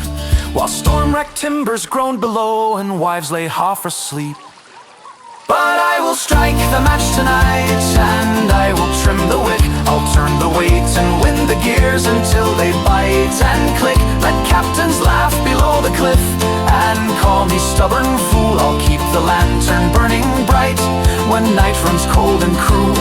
Speaker 3: while storm-wrecked timbers groaned below and wives lay half asleep. But I will strike the match tonight, and I will trim the wick. I'll turn the weight and win the gears until they bite and click. Let captains laugh below the cliff and call me stubborn fool. I'll keep the lantern burning bright when night runs cold and cruel.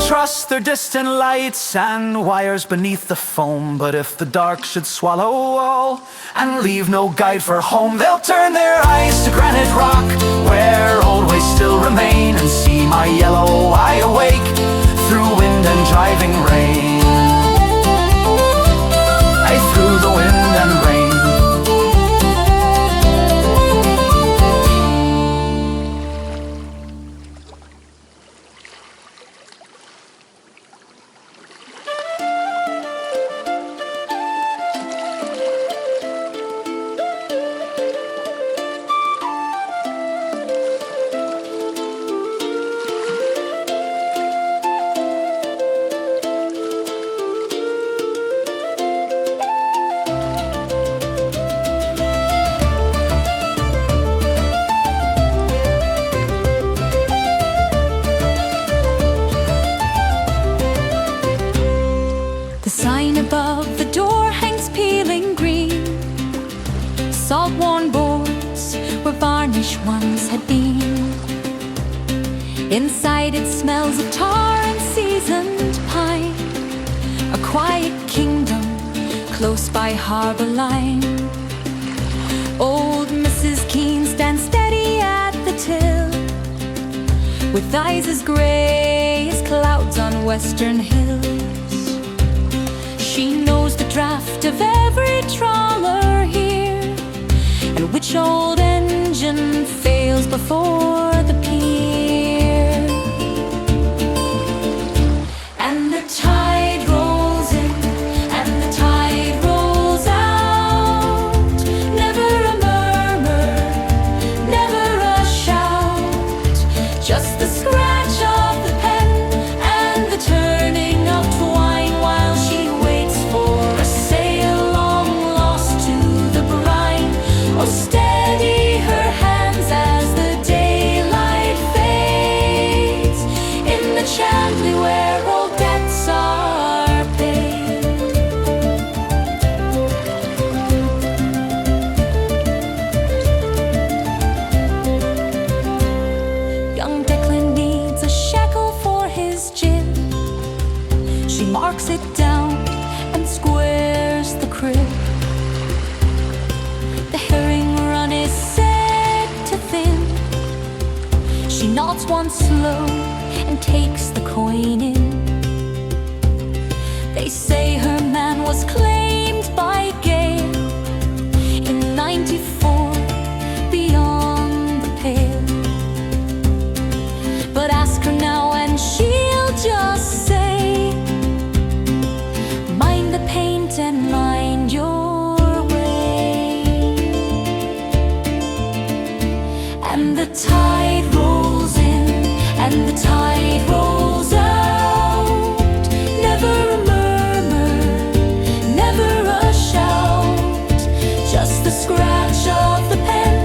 Speaker 3: Trust their distant lights and wires beneath the foam. But if the dark should swallow all and leave no guide for home, they'll turn their eyes to granite rock, where old ways still remain, and see my yellow eye awake through wind and driving rain. Through the wind and rain.
Speaker 4: Above the door hangs peeling green, salt-worn boards where varnish once had been. Inside it smells of tar and seasoned pine, a quiet kingdom close by Harbor Line. Old Mrs. Keene stands steady at the till, with eyes as grey as clouds on western hills. She knows the draft of every trawler here, and which old engine fails before the pier. And the tide rolls in, and the tide rolls out. Never a murmur, never a shout, just the scratch of the pen and the turning of twine while she steady her hands as the daylight fades. marks it down and squares the crib. The herring run is set to thin. She nods once slow and takes the coin in. They say her man was claimed by Gale in '94 beyond the pale. But ask her now and she'll just say, mind the paint and mind your way. And the tide rolls in and the tide rolls out. Never a murmur, never a shout, just the scratch of the pen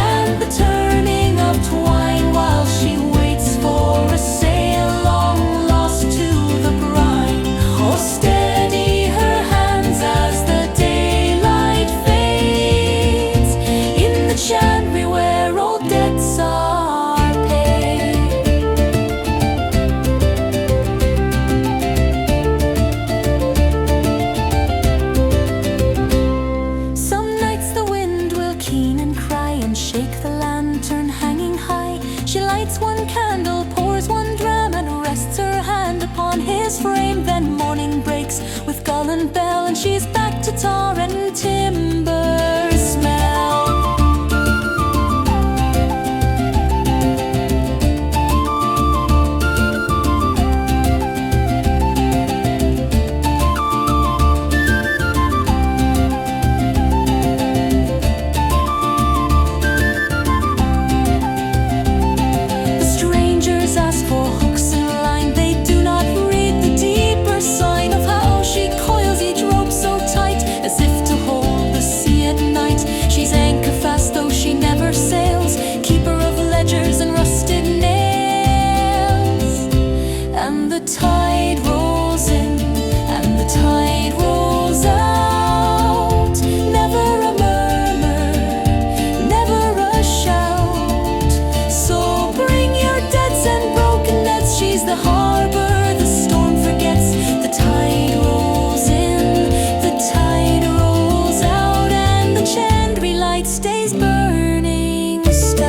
Speaker 4: and the turning of twine while she waits for a sail long lost to the brine. Oh, steady her hands as the daylight fades in the Chandlery where old debts are paid. Some nights the wind will keen and cry and shake the lantern hanging high. She lights one candle, pours one dram, and rests her hand upon his frame. Then morning breaks with gull and bell, and she's back to tar and timber smell. The strangers ask for hooks and line. They do not read the deeper sign of how she coils each rope so tight, as if to hold the sea at night. She's anchor fast though she never sails, keeper of ledgers and rusted nails. And the tide rolls in and the tide rolls out. Never a murmur, never a shout. So bring your debts and broken nets. She's the harbor the storm forgets. The tide rolls in, the tide rolls out, and the Chandlery light stays burning still.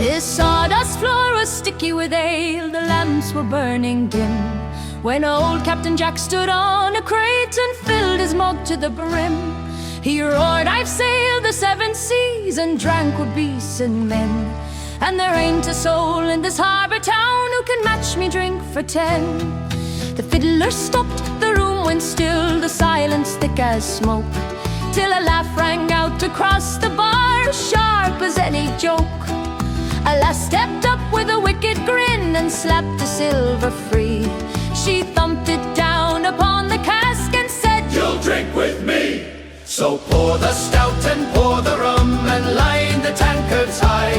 Speaker 4: His sawdust floor was sticky with ale, the lamps were burning dim, when old Captain Jack stood on a crate and filled his mug to the brim. He roared, I've sailed the 7 seas and drank with beasts and men, and there ain't a soul in this harbor town who can match me drink for 10. The fiddler stopped, the room went still, the silence thick as smoke, till a laugh rang out across the bar, sharp as any joke. A lass stepped up with a wicked grin and slapped the silver free. She thumped it down upon the cask and said,
Speaker 1: You'll drink with me. So pour the stout and pour the rum and line the tankards high.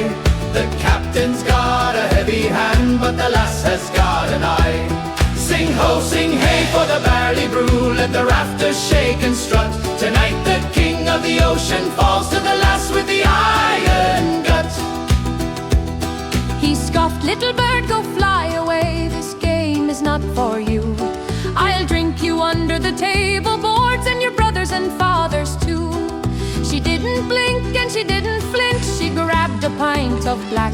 Speaker 1: The captain's got a heavy hand, but the lass has got an eye. Sing ho, sing hey for the barley brew, let the rafters shake and strut. Tonight the king of the ocean falls to the lass with the iron gut.
Speaker 4: He scoffed, little bird, go fly away, this game is not for you. I'll drink you under the table boards and your brothers and fathers too. She didn't blink and she didn't flinch, she grabbed a pint of black.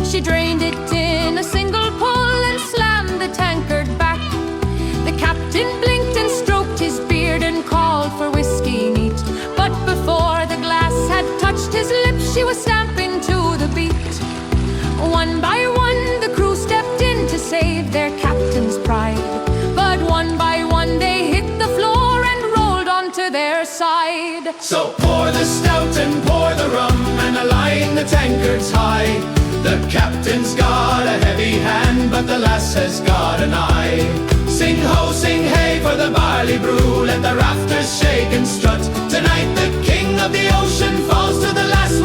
Speaker 4: She drained it in a single pull and slammed the tankard back. The captain blinked and stroked his beard and called for whiskey neat, but before the glass had touched his lips, she was stamping to the beat. One by one the crew stepped in to save their captain's pride, but one by one they hit the floor and rolled onto their side.
Speaker 1: So pour the stout and pour the rum and align the tankards high. The captain's got a heavy hand, but the lass has got an eye. Sing ho, sing hey for the barley brew, let the rafters shake and strut. Tonight the king of the ocean falls to the lass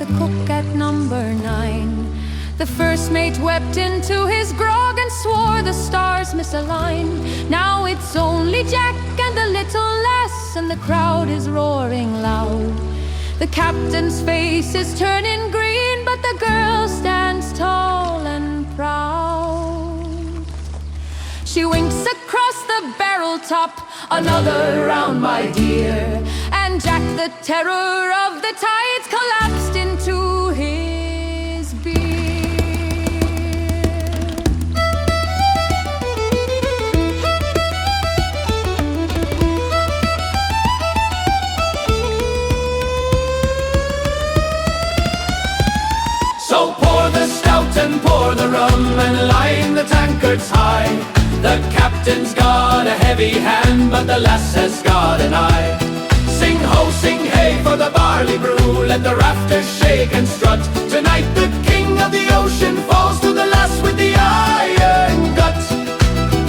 Speaker 4: the cook at number 9. The first mate wept into his grog and swore the stars misaligned. Now it's only Jack and the little lass, and the crowd is roaring loud. The captain's face is turning green, but the girl stands tall and proud. She winks across the barrel top, another round, my dear. And Jack, the terror of the tides, collapsed into his beer.
Speaker 5: So pour the stout and pour the rum and line the tankards high. The captain's got a heavy hand, but the lass has got an eye. Sing ho, sing hey for the barley brew, let the rafters shake and strut. Tonight the king of the ocean falls to the lass with the iron gut.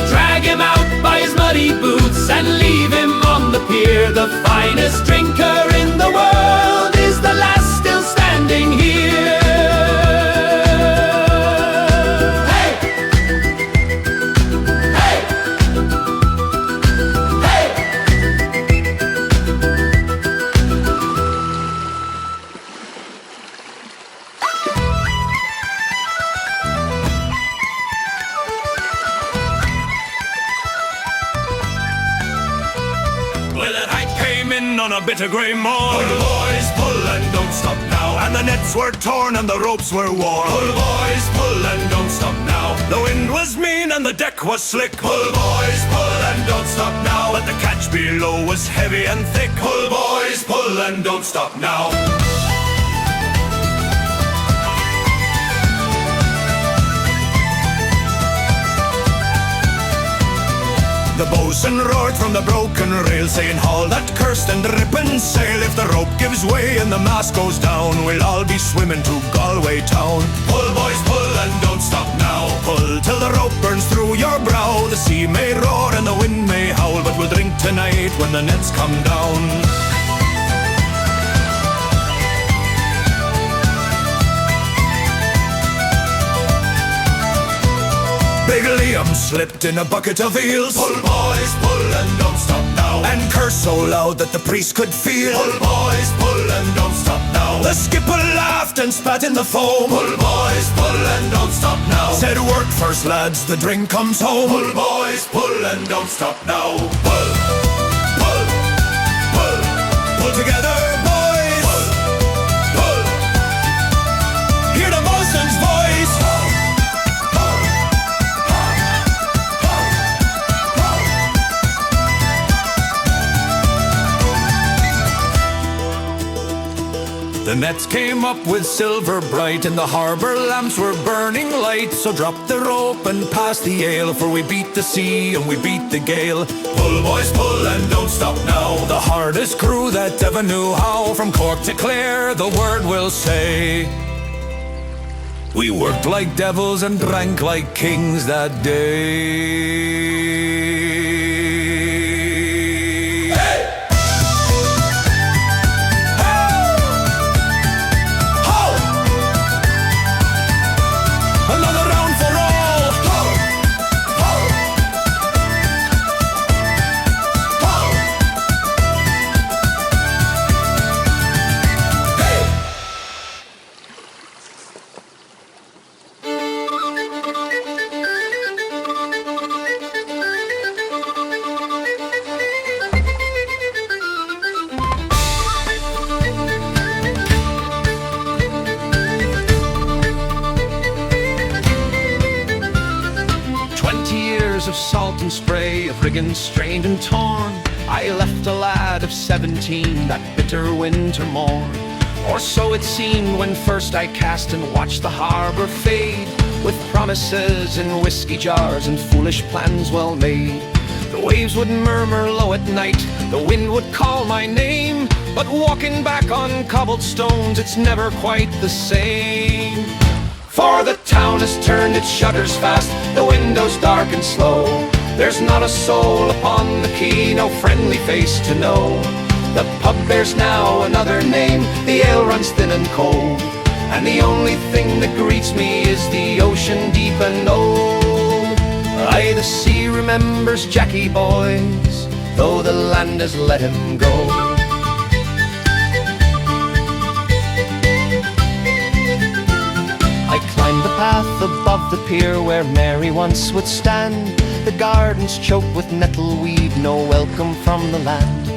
Speaker 5: Drag him out by his muddy boots and leave him on the pier. The finest drinker in the world is the lass still standing here.
Speaker 1: On a bit of grey morn, pull boys, pull and don't stop now. And the nets were torn and the ropes were worn. Pull boys, pull and don't stop now. The wind was mean and the deck was slick. Pull boys, pull and don't stop now. But the catch below was heavy and thick. Pull boys, pull and don't stop now. The boatswain roared from the broken rail, saying, haul that cursed and dripping sail. If the rope gives way and the mast goes down, we'll all be swimming to Galway town. Pull, boys, pull, and don't stop now. Pull till the rope burns through your brow. The sea may roar and the wind may howl, but we'll drink tonight when the nets come down. Big Liam slipped in a bucket of eels. Pull, boys, pull, and don't stop now. And cursed so loud that the priest could feel. Pull, boys, pull, and don't stop now. The skipper laughed and spat in the foam. Pull, boys, pull, and don't stop now. Said, work first, lads, the drink comes home. Pull, boys, pull, and don't stop now. Pull, pull, pull, pull together, boys. Pull, pull, hear the boatswain's voice. The nets came up with silver bright, and the harbour lamps were burning light. So drop the rope and pass the ale, for we beat the sea and we beat the gale. Pull, boys, pull, and don't stop now. The hardest crew that ever knew how. From Cork to Clare, the word will say. We worked like devils and drank like kings that day.
Speaker 3: Of salt and spray, of rigging strained and torn, I left a lad of 17 that bitter winter morn. Or so it seemed when first I cast and watched the harbour fade, with promises in whiskey jars and foolish plans well made. The waves would murmur low at night, the wind would call my name, but walking back on cobbled stones, it's never quite the same. For the town has turned its shutters fast, the windows dark and slow. There's not a soul upon the quay, no friendly face to know. The pub bears now another name, the ale runs thin and cold, and the only thing that greets me is the ocean deep and old. Aye, the sea remembers Jackie, boys, though the land has let him go. I climbed the path above the pier where Mary once would stand, the gardens choked with nettleweed, no welcome from the land.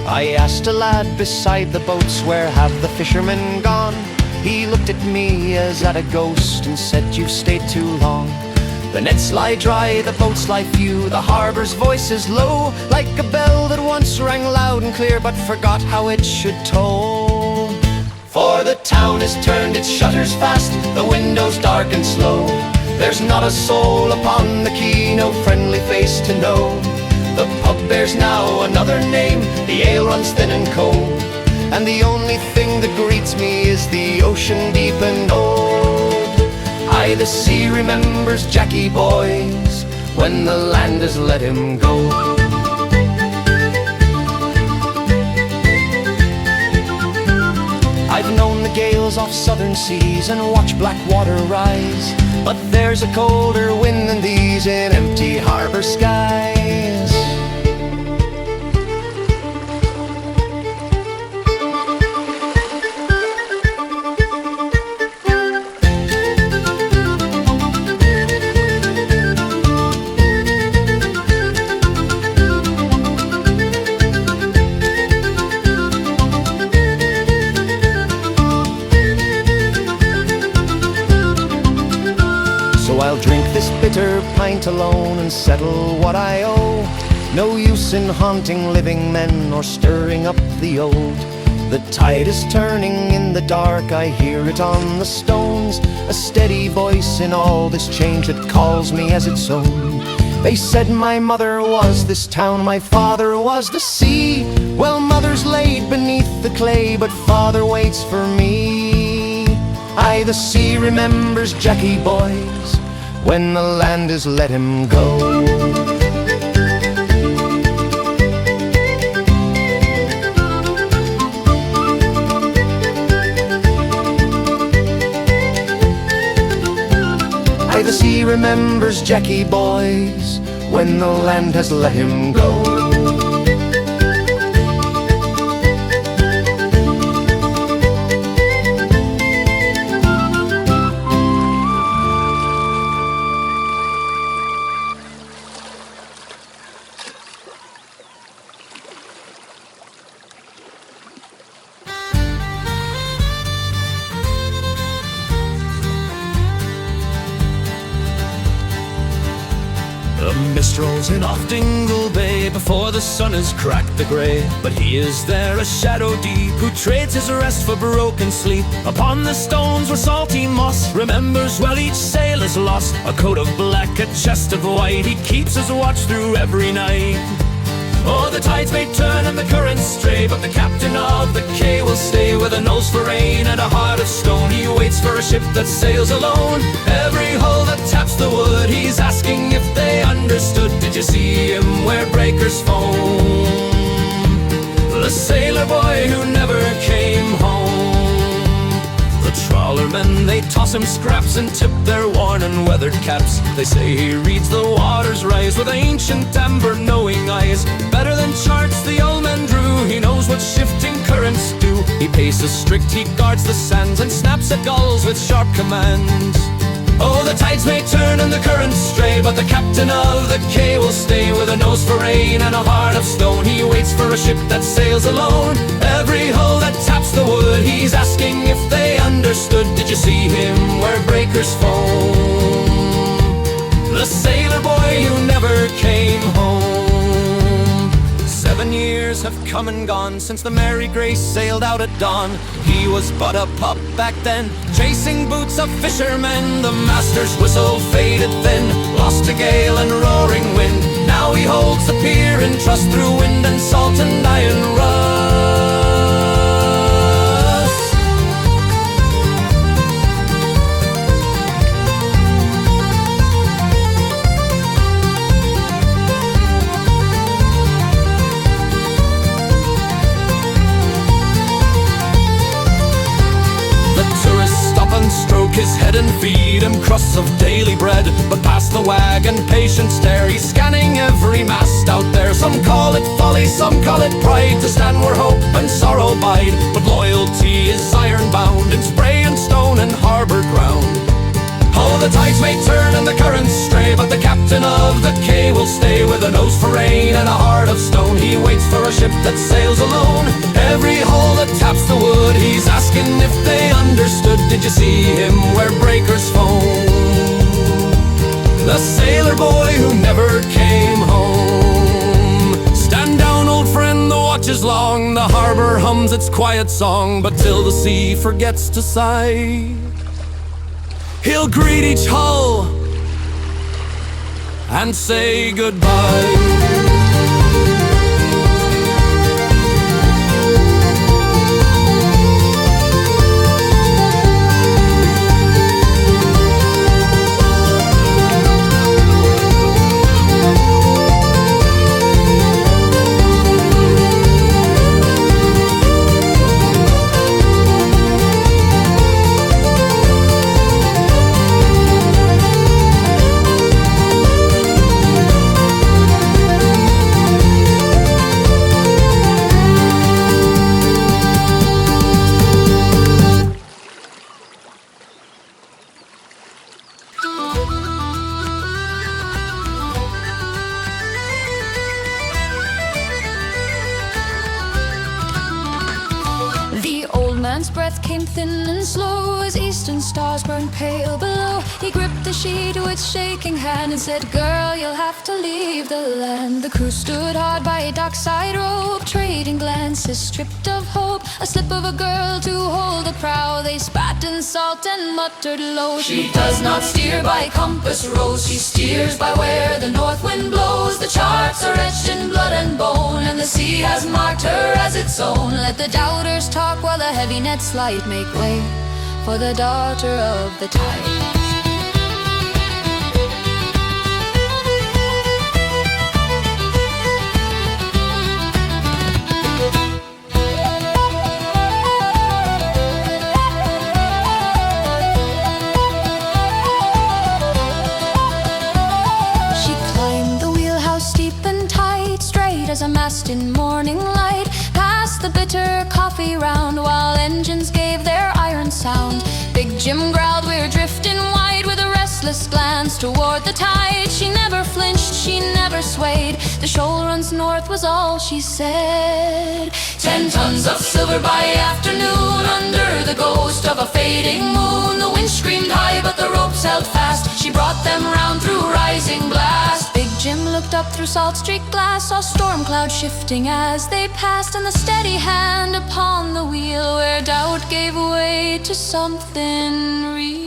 Speaker 3: I asked a lad beside the boats, where have the fishermen gone? He looked at me as at a ghost and said, you've stayed too long. The nets lie dry, the boats lie few, the harbour's voice is low, like a bell that once rang loud and clear but forgot how it should toll. For the town has turned its shutters fast, the windows dark and slow. There's not a soul upon the quay, no friendly face to know. The pub bears now another name, the ale runs thin and cold, and the only thing that greets me is the ocean deep and old. Aye, the sea remembers Jackie, boys, when the land has let him go. I've known the gales off southern seas and watched black water rise, but there's a colder wind than these in empty harbour skies. I'll drink this bitter pint alone and settle what I owe. No use in haunting living men or stirring up the old. The tide is turning in the dark, I hear it on the stones, a steady voice in all this change that calls me as its own. They said my mother was this town, my father was the sea. Well, mother's laid beneath the clay, but father waits for me. Aye, the sea remembers Jackie, boys, when the land has let him go. Aye, the sea remembers Jackie, boys, when the land has let him go.
Speaker 2: Strolls in off Dingle Bay before the sun has cracked the grey, but he is there, a shadow deep, who trades his rest for broken sleep. Upon the stones where salty moss remembers well each sail is lost. A coat of black, a chest of white, he keeps his watch through every night. Oh, the tides may turn and the currents stray, but the captain of the Quay will stay. With a nose for rain and a heart of stone, he waits for a ship that sails alone. Every hull that taps the wood, he's asking if they understood. Did you see him where breakers foam? The sailor boy who never came home. The trawlermen, they toss him scraps and tip their worn and weathered caps. They say he reads the waters rise with ancient amber knowing eyes. Better than charts the old men drew, he knows what shifting currents do. He paces strict, he guards the sands and snaps at gulls with sharp commands. Oh, the tides may turn and the currents stray, but the captain of the Quay will stay. With a nose for rain and a heart of stone, he waits for a ship that sails alone. Every hull that taps the wood, he's asking if they understood. Did you see him where breakers foam? The sailor boy who never came home. 7 years have come and gone since the Mary Grace sailed out at dawn. He was but a pup back then, chasing boots of fishermen. The master's whistle faded then, lost to gale and roaring wind. Now he holds the pier in trust through wind and salt and iron rust. his head and feed him crusts of daily bread. But past the wagon, patient stare, he's scanning every mast out there. Some call it folly, some call it pride, to stand where hope and sorrow bide. But loyalty is iron bound in spray and stone and harbour ground. Oh, the tides may turn and the currents stray, but the captain of the Quay will stay. With a nose for rain and a heart of stone, he waits for a ship that sails alone. Every hole that taps the wood, he's asking if they understood. Did you see him where breakers foam? The sailor boy who never came home. Stand down, old friend, the watch is long. The harbour hums its quiet song, but till the sea forgets to sigh, he'll greet each hull and say goodbye.
Speaker 4: Breath came thin and slow as eastern stars burned pale below. He gripped the sheet with shaking hand and said, "Girl, you'll have to leave the land." The crew stood hard by a dockside rope, trading glances stripped of hope. A slip of a girl to hold the prow. They spat in salt and muttered low, "She does not steer by compass rose, she steers by where the north wind blows." The charts are etched in blood and bone, and the sea has marked her as its own. Let the doubters talk while the heavy nets light make way for the daughter of the tide. She climbed the wheelhouse steep and tight, straight as a mast in morning light, past the bitter coffee round while engines gave their iron sound. Big Jim growled, "We're drifting wide," with a restless glance toward the tide. She never flinched, she never swayed. "The shoal runs north," was all she said. 10 tons of silver by afternoon, under the ghost of a fading moon. The wind screamed high, but the ropes held fast. She brought them round through rising blast. Big Jim looked up through salt-streaked glass, saw storm clouds shifting as they passed, and the steady hand upon the wheel where doubt gave way to something real.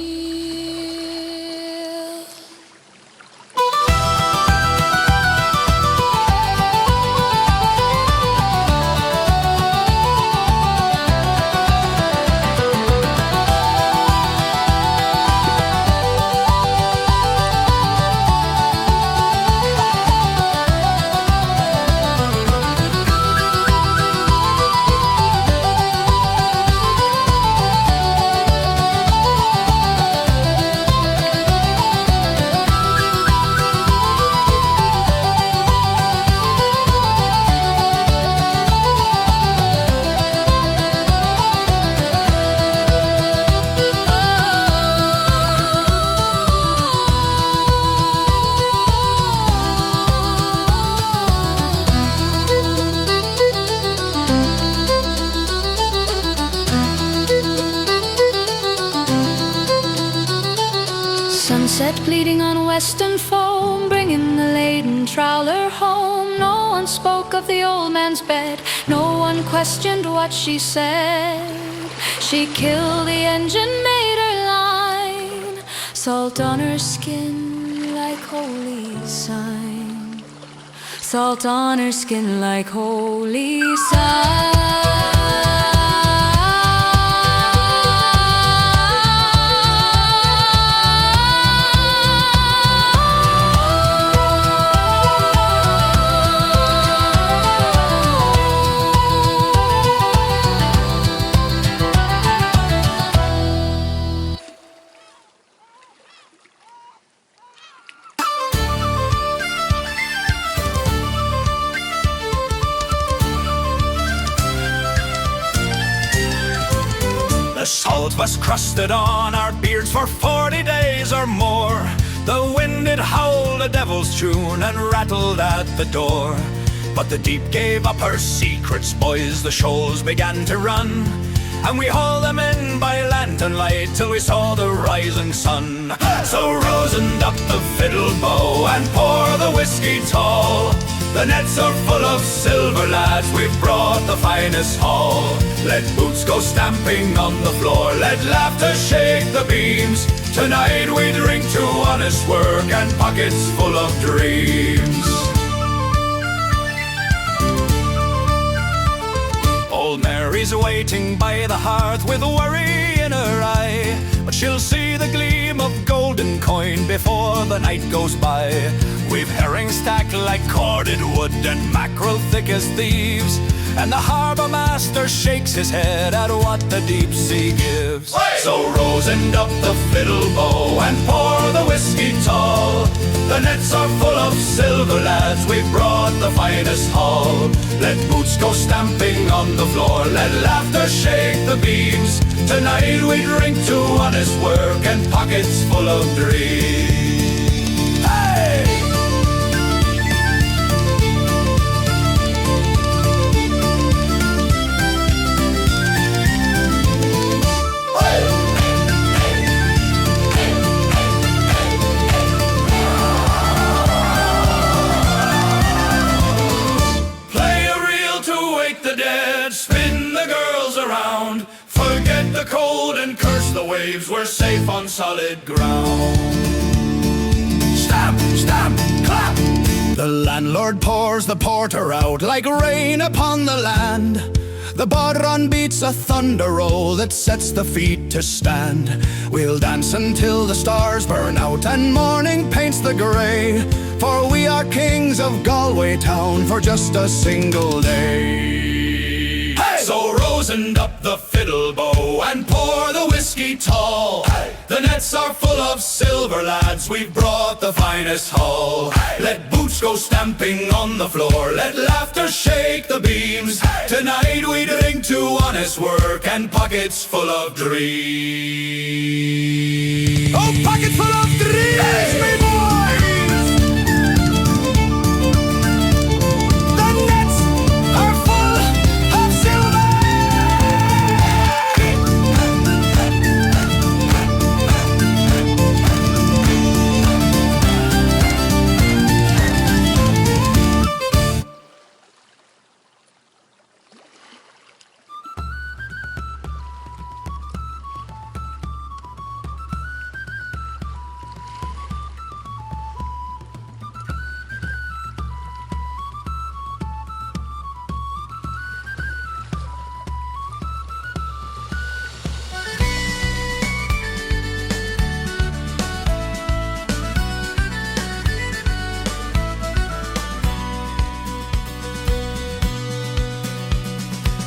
Speaker 4: Sunset bleeding on western foam, bringing the laden trawler home. No one spoke of the old man's bed, no one questioned what she said. She killed the engine, made her line, salt on her skin like holy sign. Salt on her skin like holy sign.
Speaker 1: salt was crusted on our beards for 40 days or more. The wind did howl a devil's tune and rattled at the door. But the deep gave up her secrets, boys, the shoals began to run, and we hauled them in by lantern light till we saw the rising sun. So rosined up the fiddle bow and pour the whiskey tall. The nets are full of silver, lads, we've brought the finest haul. Let boots go stamping on the floor, let laughter shake the beams. Tonight we drink to honest work and pockets full of dreams. Old Mary's waiting by the hearth with worry in her eye, but she'll see the gleam of golden coin before the night goes by. We've herring stacked like corded wood and mackerel thick as thieves, and the harbour master shakes his head at what the deep sea gives. So rosined up the fiddle bow and pour the whiskey tall. The nets are full of silver, lads, we've brought the finest haul. Let boots go stamping on the floor, let laughter shake the beams. Tonight we drink to honest work and pockets full of dreams. Hey! The cold and curse the waves, we're safe on solid ground. Stamp, stamp, clap! The landlord pours the porter out like rain upon the land. The bodhrán beats a thunder roll that sets the feet to stand. We'll dance until the stars burn out and morning paints the grey, for we are kings of Galway town for just a single day. Hey! So rosined up the fiddle bow and pour the whiskey tall. Hey! The nets are full of silver, lads, we've brought the finest haul. Hey! Let boots go stamping on the floor, let laughter shake the beams. Hey! Tonight we drink to honest work and pockets full of dreams. Oh, pockets full of dreams, me boys! The nets are full of silver.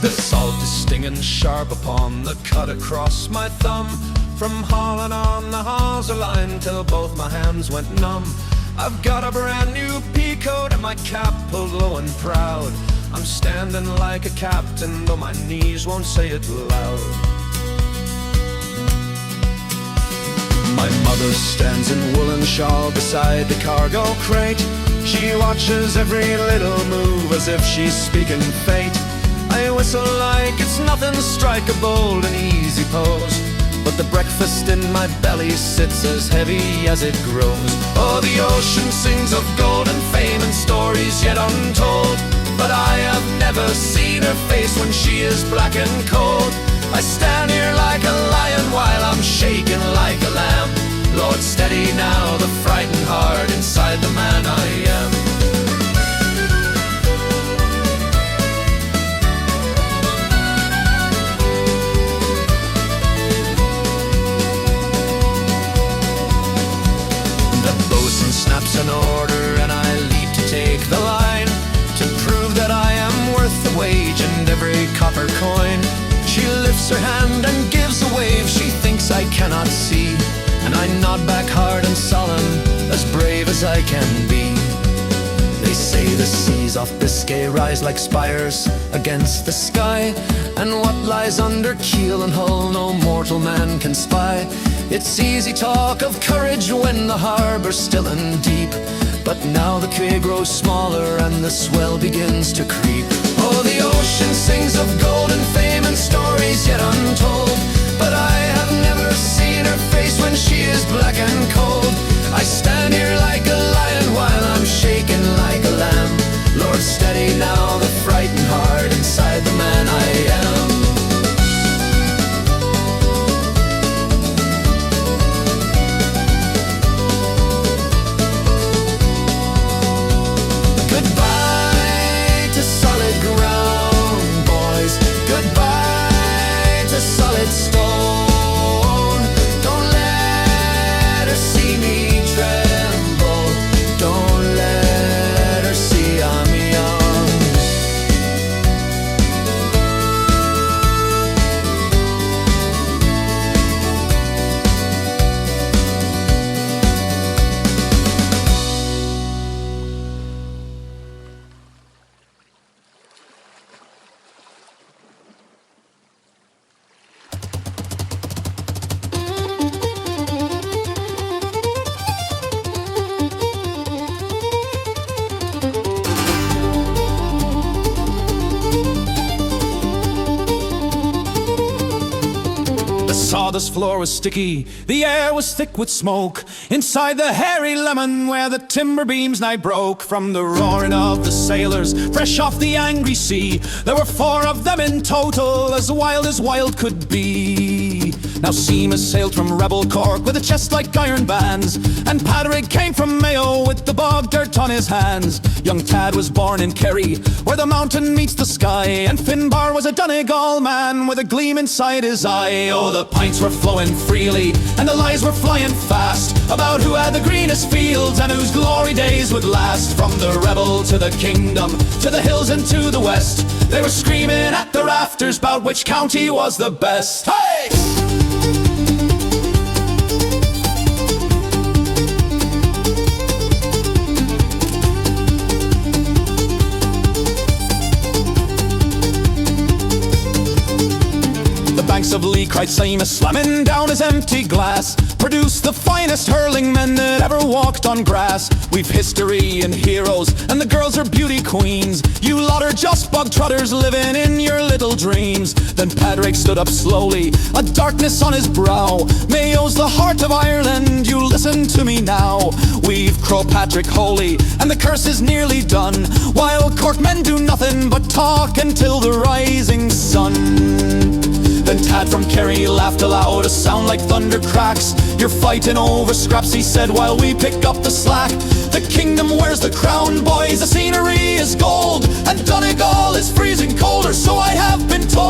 Speaker 1: The salt is stinging sharp upon the cut across my thumb, from hauling on the hawser line till both my hands went numb. I've got a brand new pea coat and my cap pulled low and proud. I'm standing like a captain, though my knees won't say it loud. My mother stands in woolen shawl beside the cargo crate. She watches every little move as if she's speaking fate. I whistle like it's nothing, strike a bold and easy pose, but the breakfast in my belly sits as heavy as it grows. Oh, the ocean sings of golden fame and stories yet untold, but I have never seen her face when she is black and cold. I stand here like a lion while I'm shaking like a lamb. Lord, steady now the frightened heart inside the man I am. Snaps an order and I leap to take the line, to prove that I am worth the wage and every copper coin. She lifts her hand and gives a wave she thinks I cannot see, and I nod back hard and solemn, as brave as I can be. The
Speaker 3: They say the seas off Biscay rise like spires against the sky, and what lies under keel and hull no mortal man can spy. It's easy talk of courage when the harbor's still and deep, but now the Quay grows smaller and the swell begins to creep. Oh, the ocean sings of gold and fame and stories yet untold, but I have never seen her face when she is black and cold. I stand here like a lion while I'm shaking like a lamb. Lord, steady now the frightened heart inside the man I am. Goodbye to solid ground, boys. Goodbye to solid stone. Don't let her see me tremble. Don't let her see I'm young.
Speaker 6: The sawdust floor was sticky, the air was thick with smoke. Inside the hairy lemon where the timber beams nigh broke. From the roaring of the sailors, fresh off the angry sea, there were 4 of them in total, as wild could be. Now Seamus sailed from rebel Cork with a chest like iron bands, and Padraig came from Mayo with the bog dirt on his hands. Young Tad was born in Kerry, where the mountain meets the sky, and Finbar was a Donegal man with a gleam inside his eye. Oh, the pints were flowing freely, and the lies were flying fast, about who had the greenest fields and whose glory days would last. From the rebel to the kingdom, to the hills and to the west, they were screaming at the rafters about which county was the best. Hey! Banks of Lee, cried Seamus, slamming down his empty glass. Produce the finest hurling men that ever walked on grass. We've history and heroes, and the girls are beauty queens. You lot are just bog trotters living in your little dreams. Then Padraig stood up slowly, a darkness on his brow. Mayo's the heart of Ireland, you listen to me now. We've Crow Patrick holy, and the curse is nearly done, while Cork men do nothing but talk until the rising sun. Then Tad from Kerry laughed aloud, a sound like thunder cracks. You're fighting over scraps, he said, while we pick up the slack. The kingdom wears the crown, boys, the scenery is gold, and Donegal is freezing colder, so I have been told.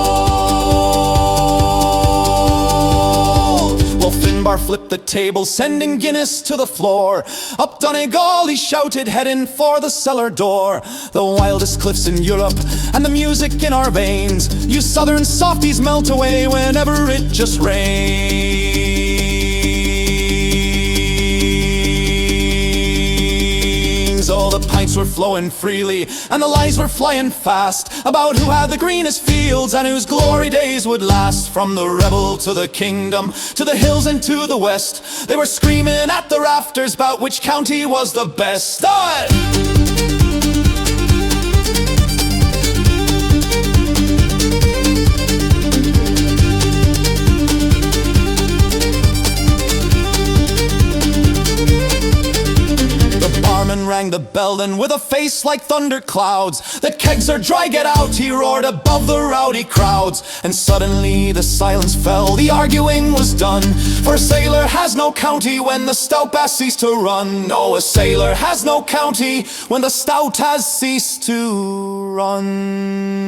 Speaker 6: Well, Finbar flipped the table, sending Guinness to the floor. Up Donegal he shouted, heading for the cellar door. The wildest cliffs in Europe, and the music in our veins. You southern softies melt away whenever it just rains. All the pints were flowing freely, and the lies were flying fast, about who had the greenest fields and whose glory days would last. From the rebel to the kingdom, to the hills and to the west, they were screaming at the rafters about which county was the best. Barman rang the bell, then with a face like thunder clouds, "The kegs are dry, get out," he roared above the rowdy crowds. And suddenly the silence fell, the arguing was done, for a sailor has no county when the stout bass ceased to run. No, a sailor has no county when the stout has ceased to run.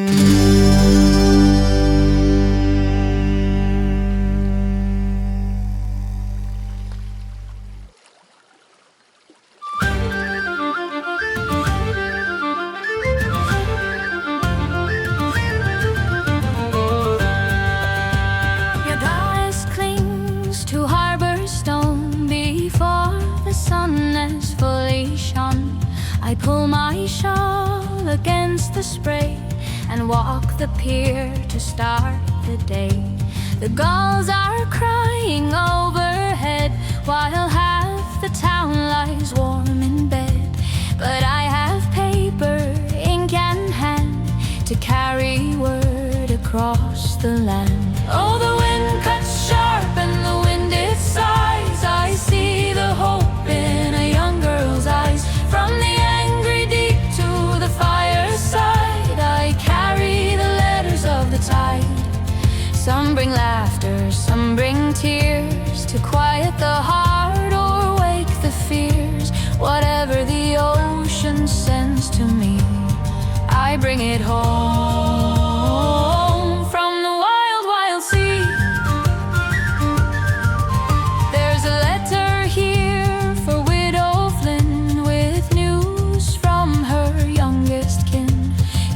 Speaker 4: pull my shawl against the spray, and walk the pier to start the day. The gulls are crying overhead, while half the town lies warm in bed. But I have paper, ink and hand to carry word across the land. Oh, the wind cuts sharp and the wind it sighs. I see the hope in a young girl's eyes. From the angry deep to the fireside, I carry the letters of the tide. Some bring laughter, some bring tears, to quiet the heart or wake the fears. Whatever the ocean sends to me, I bring it home from the wild, wild sea. There's a letter here for Widow Flynn, with news from her youngest kin.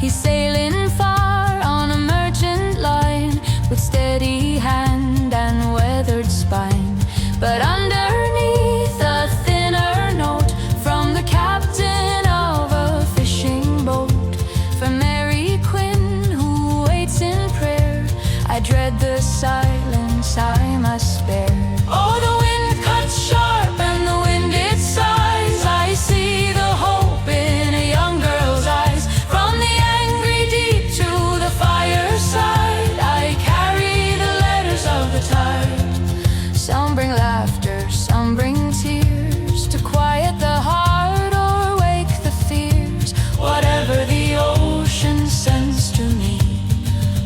Speaker 4: He's sailing far on a merchant line, with steady hand and weathered spine. But underneath a thinner note from the captain of a fishing boat, for Mary Quinn, who waits in prayer, I dread the silence I must spare. Oh, the wind cuts sharp and the wind it sighs. I see the hope in a young girl's eyes. From the angry deep to the fireside, I carry the letters of the tide. Some bring laughter, some bring tears, to quiet the heart or wake the fears. Whatever the ocean sends to me,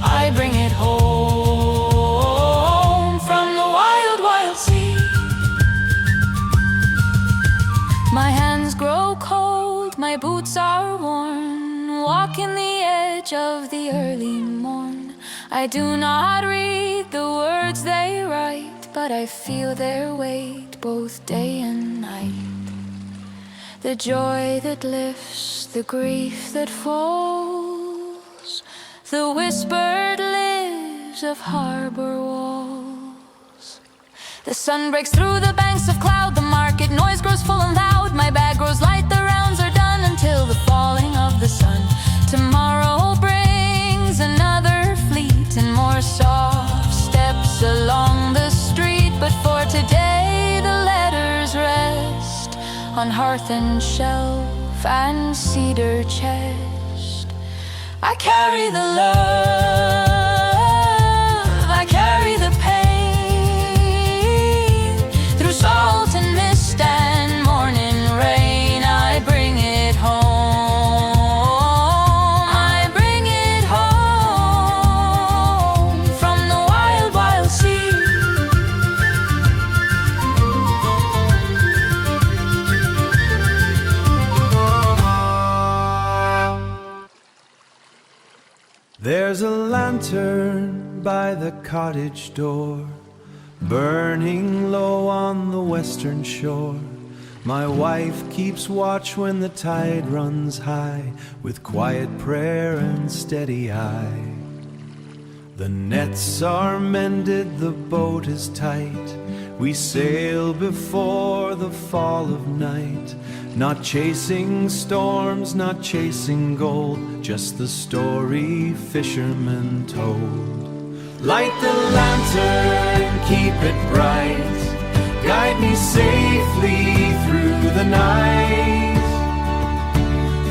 Speaker 4: I bring it home from the wild, wild sea. My hands grow cold, my boots are worn, walking the edge of the early morn. I do not read the words they write, but I feel their weight both day and night. The joy that lifts, the grief that falls, the whispered lives of harbor walls. The sun breaks through the banks of cloud, the market noise grows full and loud. My bag grows light, the rounds are done until the falling of the sun. Tomorrow brings another fleet and more soft steps along the street. But for today the letters rest on hearth and shelf and cedar chest. I carry the love, I carry the pain, through salt and mist and morning rain. I bring it home, I bring it home from the wild, wild sea.
Speaker 6: There's a lantern by the cottage door, burning low on the western shore. My wife keeps watch when the tide runs high, with quiet prayer and steady eye. The nets are mended, the boat is tight. We sail before the fall of night, not chasing storms, not chasing gold, just the story fishermen told. Light the lantern, keep it bright, guide me safely through the night,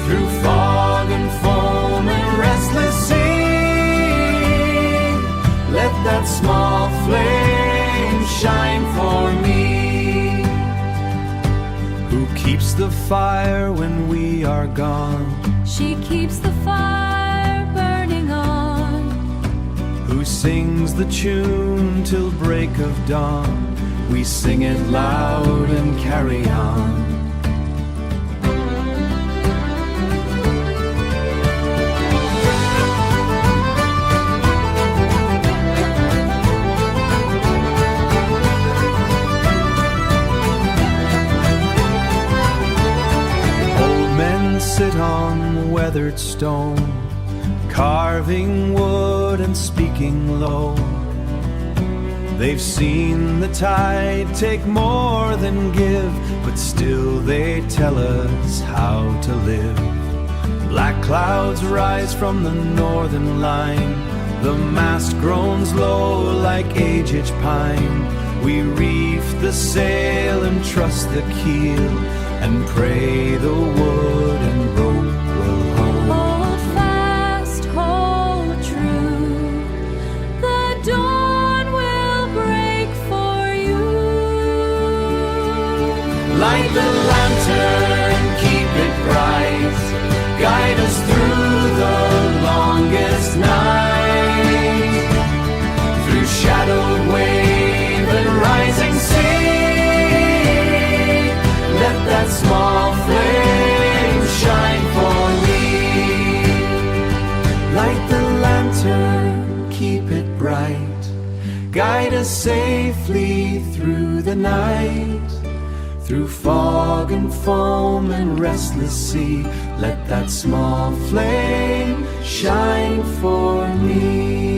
Speaker 6: through fog and foam and restless sea. Let that small flame shine for me. Who keeps the fire when we are gone?
Speaker 4: She keeps the fire burning on.
Speaker 6: Who sings the tune till break of dawn? We sing it loud and carry on. Sit on weathered stone, carving wood and speaking low. They've seen the tide take more than give, but still they tell us how to live. Black clouds rise from the northern line, the mast groans low like aged pine. We reef the sail and trust the keel, and pray the wood and rope will hold.
Speaker 4: Hold fast, hold true, the dawn will break for you.
Speaker 6: Light the lantern, keep it bright, guide us through the longest night, through shadowed wave and rising sea. Let that small flame shine for me. Light the lantern, keep it bright, guide us safely through the night, through fog and foam and restless sea. Let that small flame shine for me.